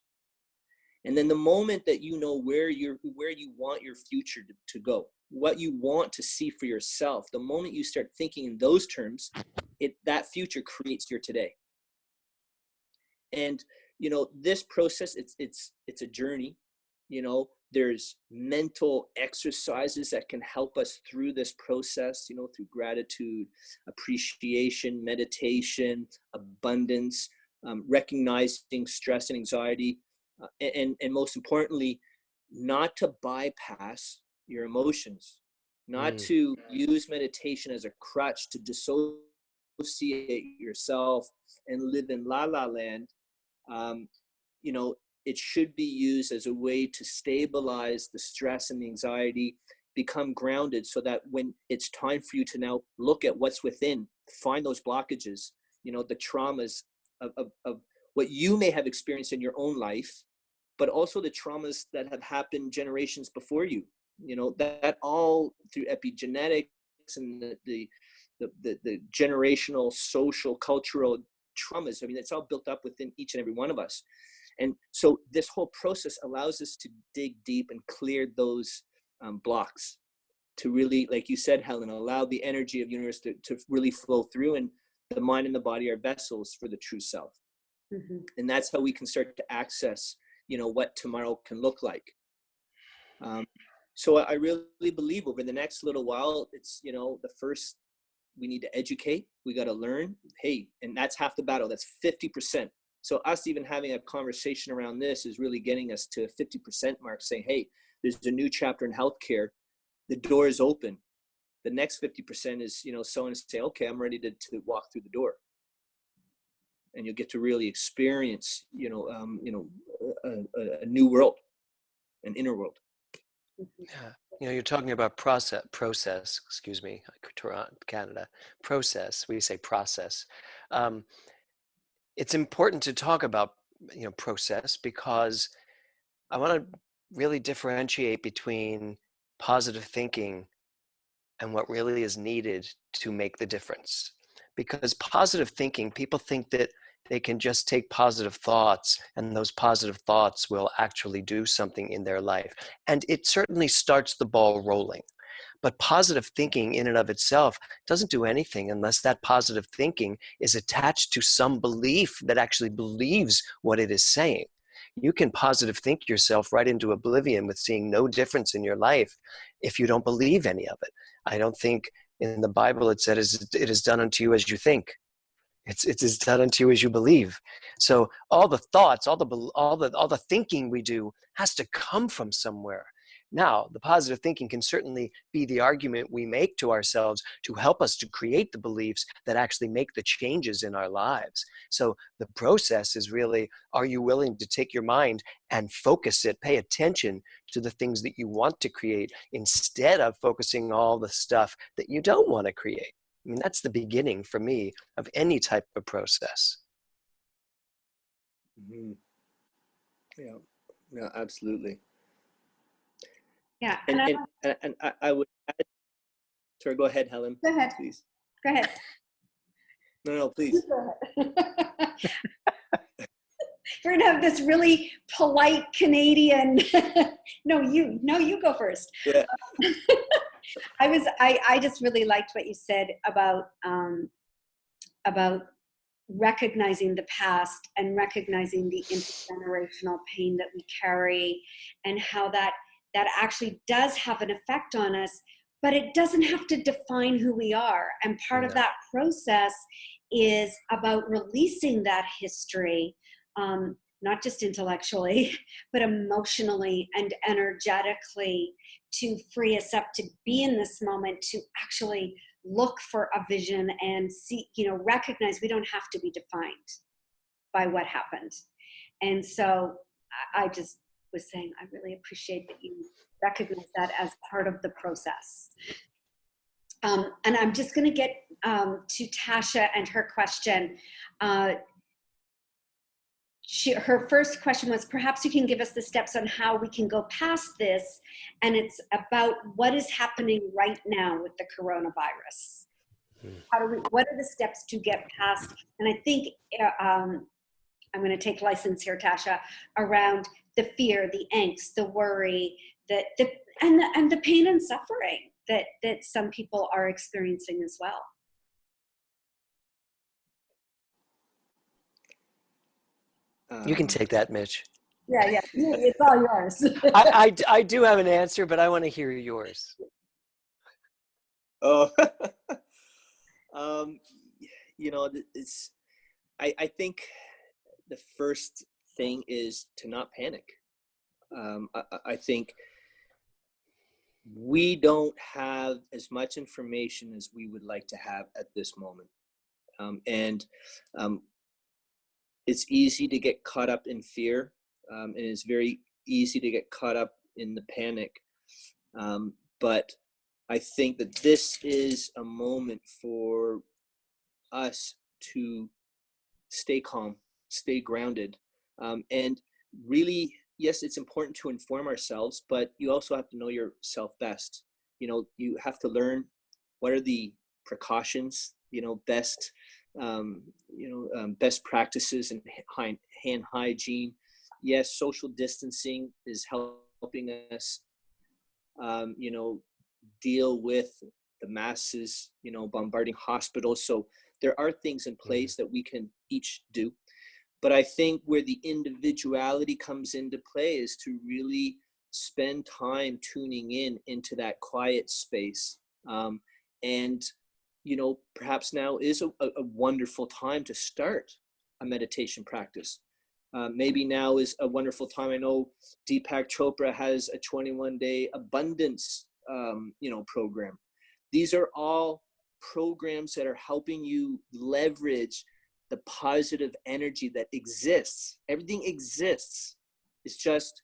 And then the moment that you know where you want your future to go, what you want to see for yourself, the moment you start thinking in those terms, that future creates your today. And you know, this process, it's a journey. You know, there's mental exercises that can help us through this process, you know, through gratitude, appreciation, meditation, abundance, recognizing stress and anxiety, and most importantly, not to bypass your emotions, not to use meditation as a crutch to dissociate yourself and live in la la land. You know, it should be used as a way to stabilize the stress and the anxiety, become grounded, so that when it's time for you to now look at what's within, find those blockages, you know, the traumas of what you may have experienced in your own life, but also the traumas that have happened generations before you, you know, that all through epigenetics and the generational, social, cultural traumas. I mean, it's all built up within each and every one of us. And so this whole process allows us to dig deep and clear those blocks, to really, like you said, Helen, allow the energy of the universe to really flow through, and the mind and the body are vessels for the true self. And that's how we can start to access, you know, what tomorrow can look like. So I really believe over the next little while, it's, you know, the first, we need to educate, we got to learn, hey, and that's half the battle, that's 50%. So us even having a conversation around this is really getting us to a 50% mark, saying, hey, there's a new chapter in healthcare, the door is open. The next 50% is, you know, someone to say, okay, I'm ready to walk through the door. And you'll get to really experience, you know, a new world, an inner world. Yeah, you know, you're talking about process. Excuse me, Canada. Process. We say process. It's important to talk about process, because I want to really differentiate between positive thinking and what really is needed to make the difference. Because positive thinking, people think that they can just take positive thoughts and those positive thoughts will actually do something in their life. And it certainly starts the ball rolling. But positive thinking in and of itself doesn't do anything unless that positive thinking is attached to some belief that actually believes what it is saying. You can positive think yourself right into oblivion with seeing no difference in your life if you don't believe any of it. I don't think in the Bible it says it is done unto you as you think. It is done unto you as you believe. So all the thoughts, all the thinking we do has to come from somewhere. Now, the positive thinking can certainly be the argument we make to ourselves to help us to create the beliefs that actually make the changes in our lives. So the process is really, are you willing to take your mind and focus it, pay attention to the things that you want to create instead of focusing all the stuff that you don't want to create? I mean, that's the beginning for me of any type of process. Mm-hmm. Yeah, no, absolutely. Yeah, and I would add, sorry, go ahead, Helen. Go ahead. Please. Go ahead. No, please. Go ahead. We're gonna have this really polite Canadian. No, you go first. Yeah. I just really liked what you said about recognizing the past and recognizing the intergenerational pain that we carry, and how that actually does have an effect on us, but it doesn't have to define who we are. And part of that process is about releasing that history, not just intellectually, but emotionally and energetically, to free us up to be in this moment, to actually look for a vision and see, recognize we don't have to be defined by what happened. And so I just was saying, I really appreciate that you recognize that as part of the process. And I'm just going to get to Tasha and her question. Her first question was, perhaps you can give us the steps on how we can go past this. And it's about what is happening right now with the coronavirus. What are the steps to get past? And I think I'm going to take license here, Tasha, around the fear, the angst, the worry, and the pain and suffering that some people are experiencing as well. You can take that, Mitch. Yeah, it's all yours. I do have an answer, but I want to hear yours. Oh, I think the first thing is to not panic. I think we don't have as much information as we would like to have at this moment. It's easy to get caught up in fear, and it's very easy to get caught up in the panic. But I think that this is a moment for us to stay calm, stay grounded, and really, yes, it's important to inform ourselves, but you also have to know yourself best. You have to learn what are the precautions, best, best practices in hand hygiene. Yes, social distancing is helping us, deal with the masses, bombarding hospitals. So there are things in place that we can each do. But I think where the individuality comes into play is to really spend time tuning into that quiet space. And, perhaps now is a wonderful time to start a meditation practice. Maybe now is a wonderful time. I know Deepak Chopra has a 21-day abundance, program. These are all programs that are helping you leverage the positive energy that exists. Everything exists. It's just,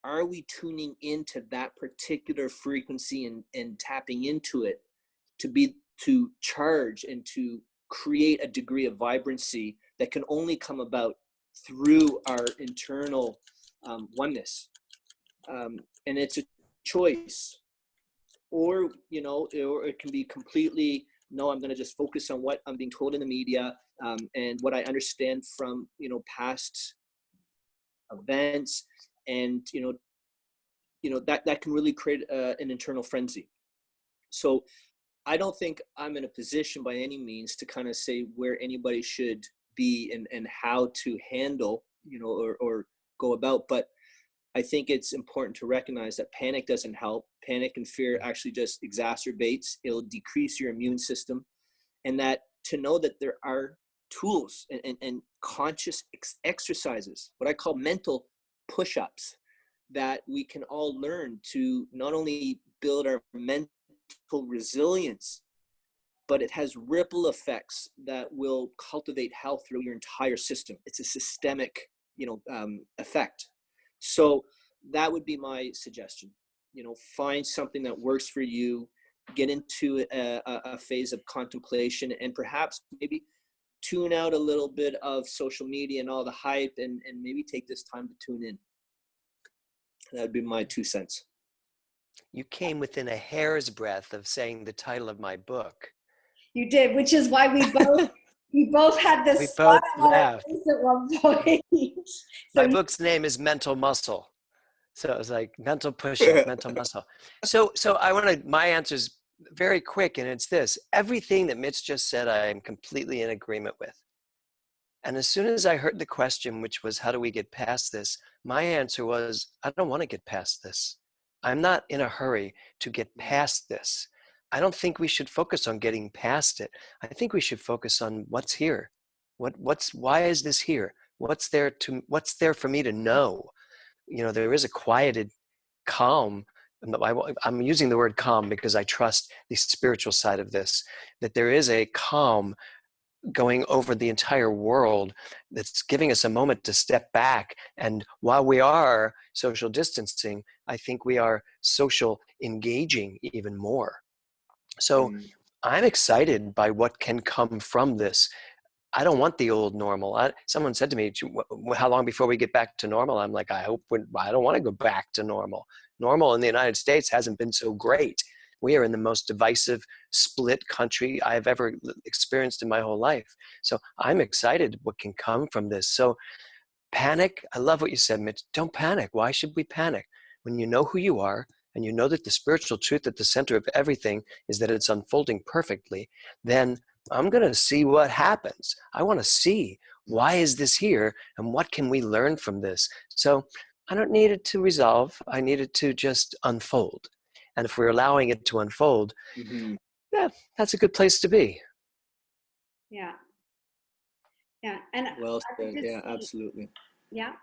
are we tuning into that particular frequency and tapping into it to charge and to create a degree of vibrancy that can only come about through our internal oneness. And it's a choice. Or, you know, or it can be completely, no, I'm going to just focus on what I'm being told in the media, and what I understand from, you know, past events, and, you know, that can really create an internal frenzy. So I don't think I'm in a position by any means to kind of say where anybody should be and how to handle, you know, or go about. But I think it's important to recognize that panic doesn't help. Panic and fear actually just exacerbates. It'll decrease your immune system. And that to know that there are tools and conscious exercises, what I call mental push-ups, that we can all learn to not only build our mental resilience, but it has ripple effects that will cultivate health through your entire system. It's a systemic, you know, effect. So that would be my suggestion. You know, find something that works for you, get into a phase of contemplation, and perhaps maybe tune out a little bit of social media and all the hype, and maybe take this time to tune in. That would be my 2 cents. You came within a hair's breadth of saying the title of my book. You did, which is why we both had this We spot both on our laughed. face at one point. So My book's name is Mental Muscle. So it was like mental push-up, mental muscle. So I want to, my answer is very quick, and it's this. Everything that Mitch just said, I am completely in agreement with. And as soon as I heard the question, which was, how do we get past this? My answer was, I don't want to get past this. I'm not in a hurry to get past this. I don't think we should focus on getting past it. I think we should focus on what's here. Why is this here? What's there for me to know? You know, there is a quieted calm. I'm using the word calm because I trust the spiritual side of this, that there is a calm going over the entire world that's giving us a moment to step back. And while we are social distancing, I think we are social engaging even more. So I'm excited by what can come from this. I don't want the old normal. Someone said to me, how long before we get back to normal? I'm like, I don't want to go back to normal. Normal in the United States hasn't been so great. We are in the most divisive, split country I've ever experienced in my whole life. So I'm excited what can come from this. So panic, I love what you said, Mitch. Don't panic. Why should we panic? When you know who you are, and you know that the spiritual truth at the center of everything is that it's unfolding perfectly, then I'm going to see what happens. I want to see, why is this here, and what can we learn from this? So I don't need it to resolve. I need it to just unfold. And if we're allowing it to unfold, yeah, that's a good place to be. yeah. And Well said. Yeah, say, absolutely. yeah,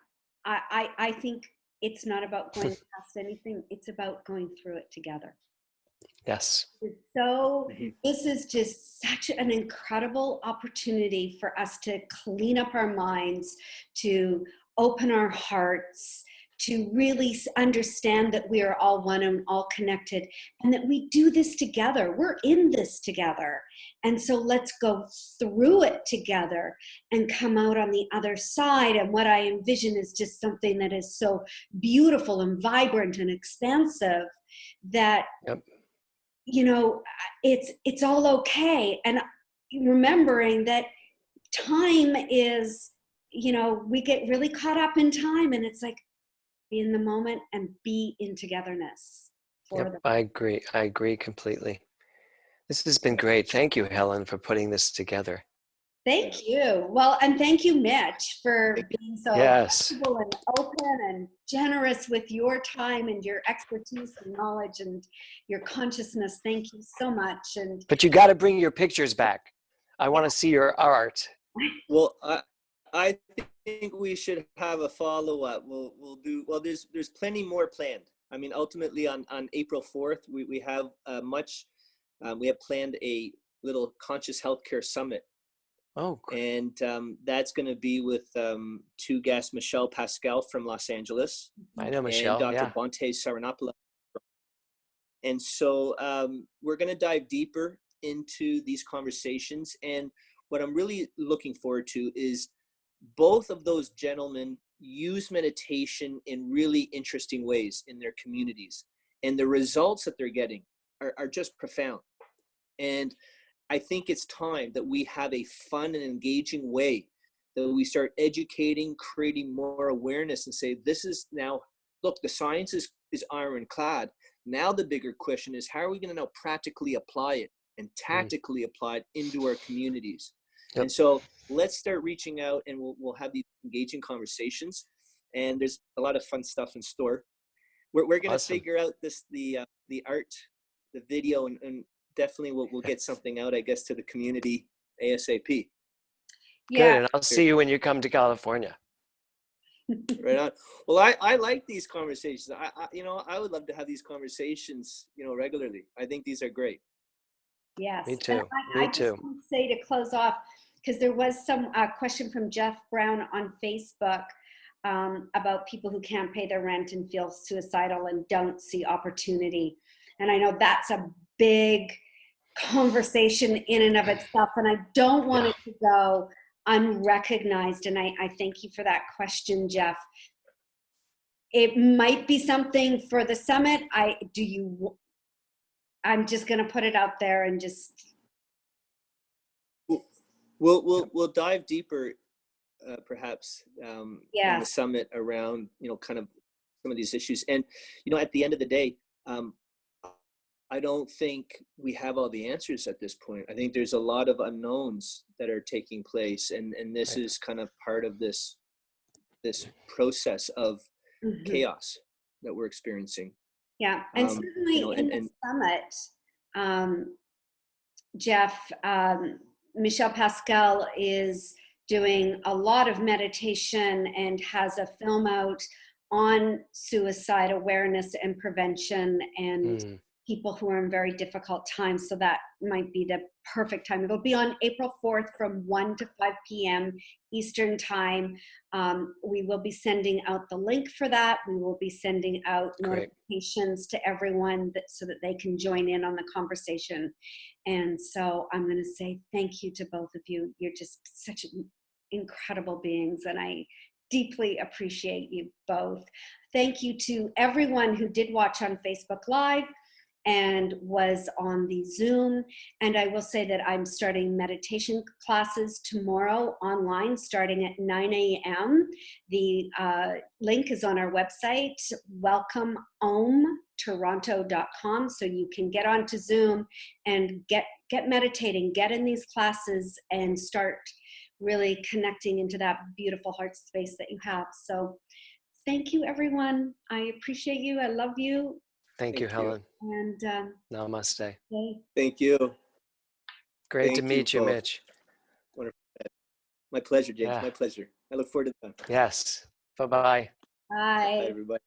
I think it's not about going past anything. It's about going through it together. Yes. So this is just such an incredible opportunity for us to clean up our minds, to open our hearts, to really understand that we are all one and all connected, and that we do this together. We're in this together. And so let's go through it together and come out on the other side. And what I envision is just something that is so beautiful and vibrant and expansive that you know, it's all okay. And remembering that time is, you know, we get really caught up in time, and it's like, be in the moment and be in togetherness. I agree completely. This has been great. Thank you, Helen, for putting this together. Thank you. Well, and thank you, Mitch, for being so flexible and open and generous with your time and your expertise and knowledge and your consciousness. Thank you so much. But you got to bring your pictures back. I want to see your art. Well, I think we should have a follow-up. We'll do, well, there's plenty more planned. I mean, ultimately on April 4th, we have we have planned a little conscious healthcare summit. Oh, great. And that's going to be with 2 guests, Michelle Pascal from Los Angeles. I know Michelle, and Dr. Bhante Saranappala. And so we're going to dive deeper into these conversations. And what I'm really looking forward to is both of those gentlemen use meditation in really interesting ways in their communities. And the results that they're getting are just profound. And I think it's time that we have a fun and engaging way that we start educating, creating more awareness, and say, this is now, look, the science is ironclad. Now the bigger question is, how are we going to now practically apply it and tactically apply it into our communities? Yep. And so let's start reaching out, and we'll have these engaging conversations. And there's a lot of fun stuff in store. We're going to Awesome. figure out the art, the video, and definitely we'll get something out, I guess, to the community ASAP. Yeah. Good, and I'll see you when you come to California. Right on. Well, I like these conversations. I would love to have these conversations, regularly. I think these are great. Yes. Me too. I Me just too. want to say, to close off, because there was some question from Jeff Brown on Facebook about people who can't pay their rent and feel suicidal and don't see opportunity. And I know that's a big conversation in and of itself, and I don't want it to go unrecognized. And I thank you for that question, Jeff. It might be something for the summit. I'm just going to put it out there and just. We'll dive deeper, perhaps, in the summit around, kind of some of these issues. And, at the end of the day, I don't think we have all the answers at this point. I think there's a lot of unknowns that are taking place, and this is kind of part of this process of chaos that we're experiencing. Yeah, and certainly in the summit, Jeff, Michel Pascal is doing a lot of meditation and has a film out on suicide awareness and prevention and people who are in very difficult times. So that might be the perfect time. It'll be on April 4th from 1 to 5 p.m. Eastern time. We will be sending out the link for that. We will be sending out notifications to everyone so that they can join in on the conversation. And so I'm going to say thank you to both of you. You're just such incredible beings, and I deeply appreciate you both. Thank you to everyone who did watch on Facebook Live and was on the Zoom. And I will say that I'm starting meditation classes tomorrow online, starting at 9 a.m. The link is on our website, welcomeomtoronto.com. So you can get onto Zoom and get meditating, get in these classes, and start really connecting into that beautiful heart space that you have. So thank you, everyone. I appreciate you. I love you. Thank you, Helen. And namaste. Thank you. Great to meet you, both. Mitch. Wonderful. My pleasure, James. My pleasure. I look forward to that. Yes. Bye-bye. Bye. Bye, everybody.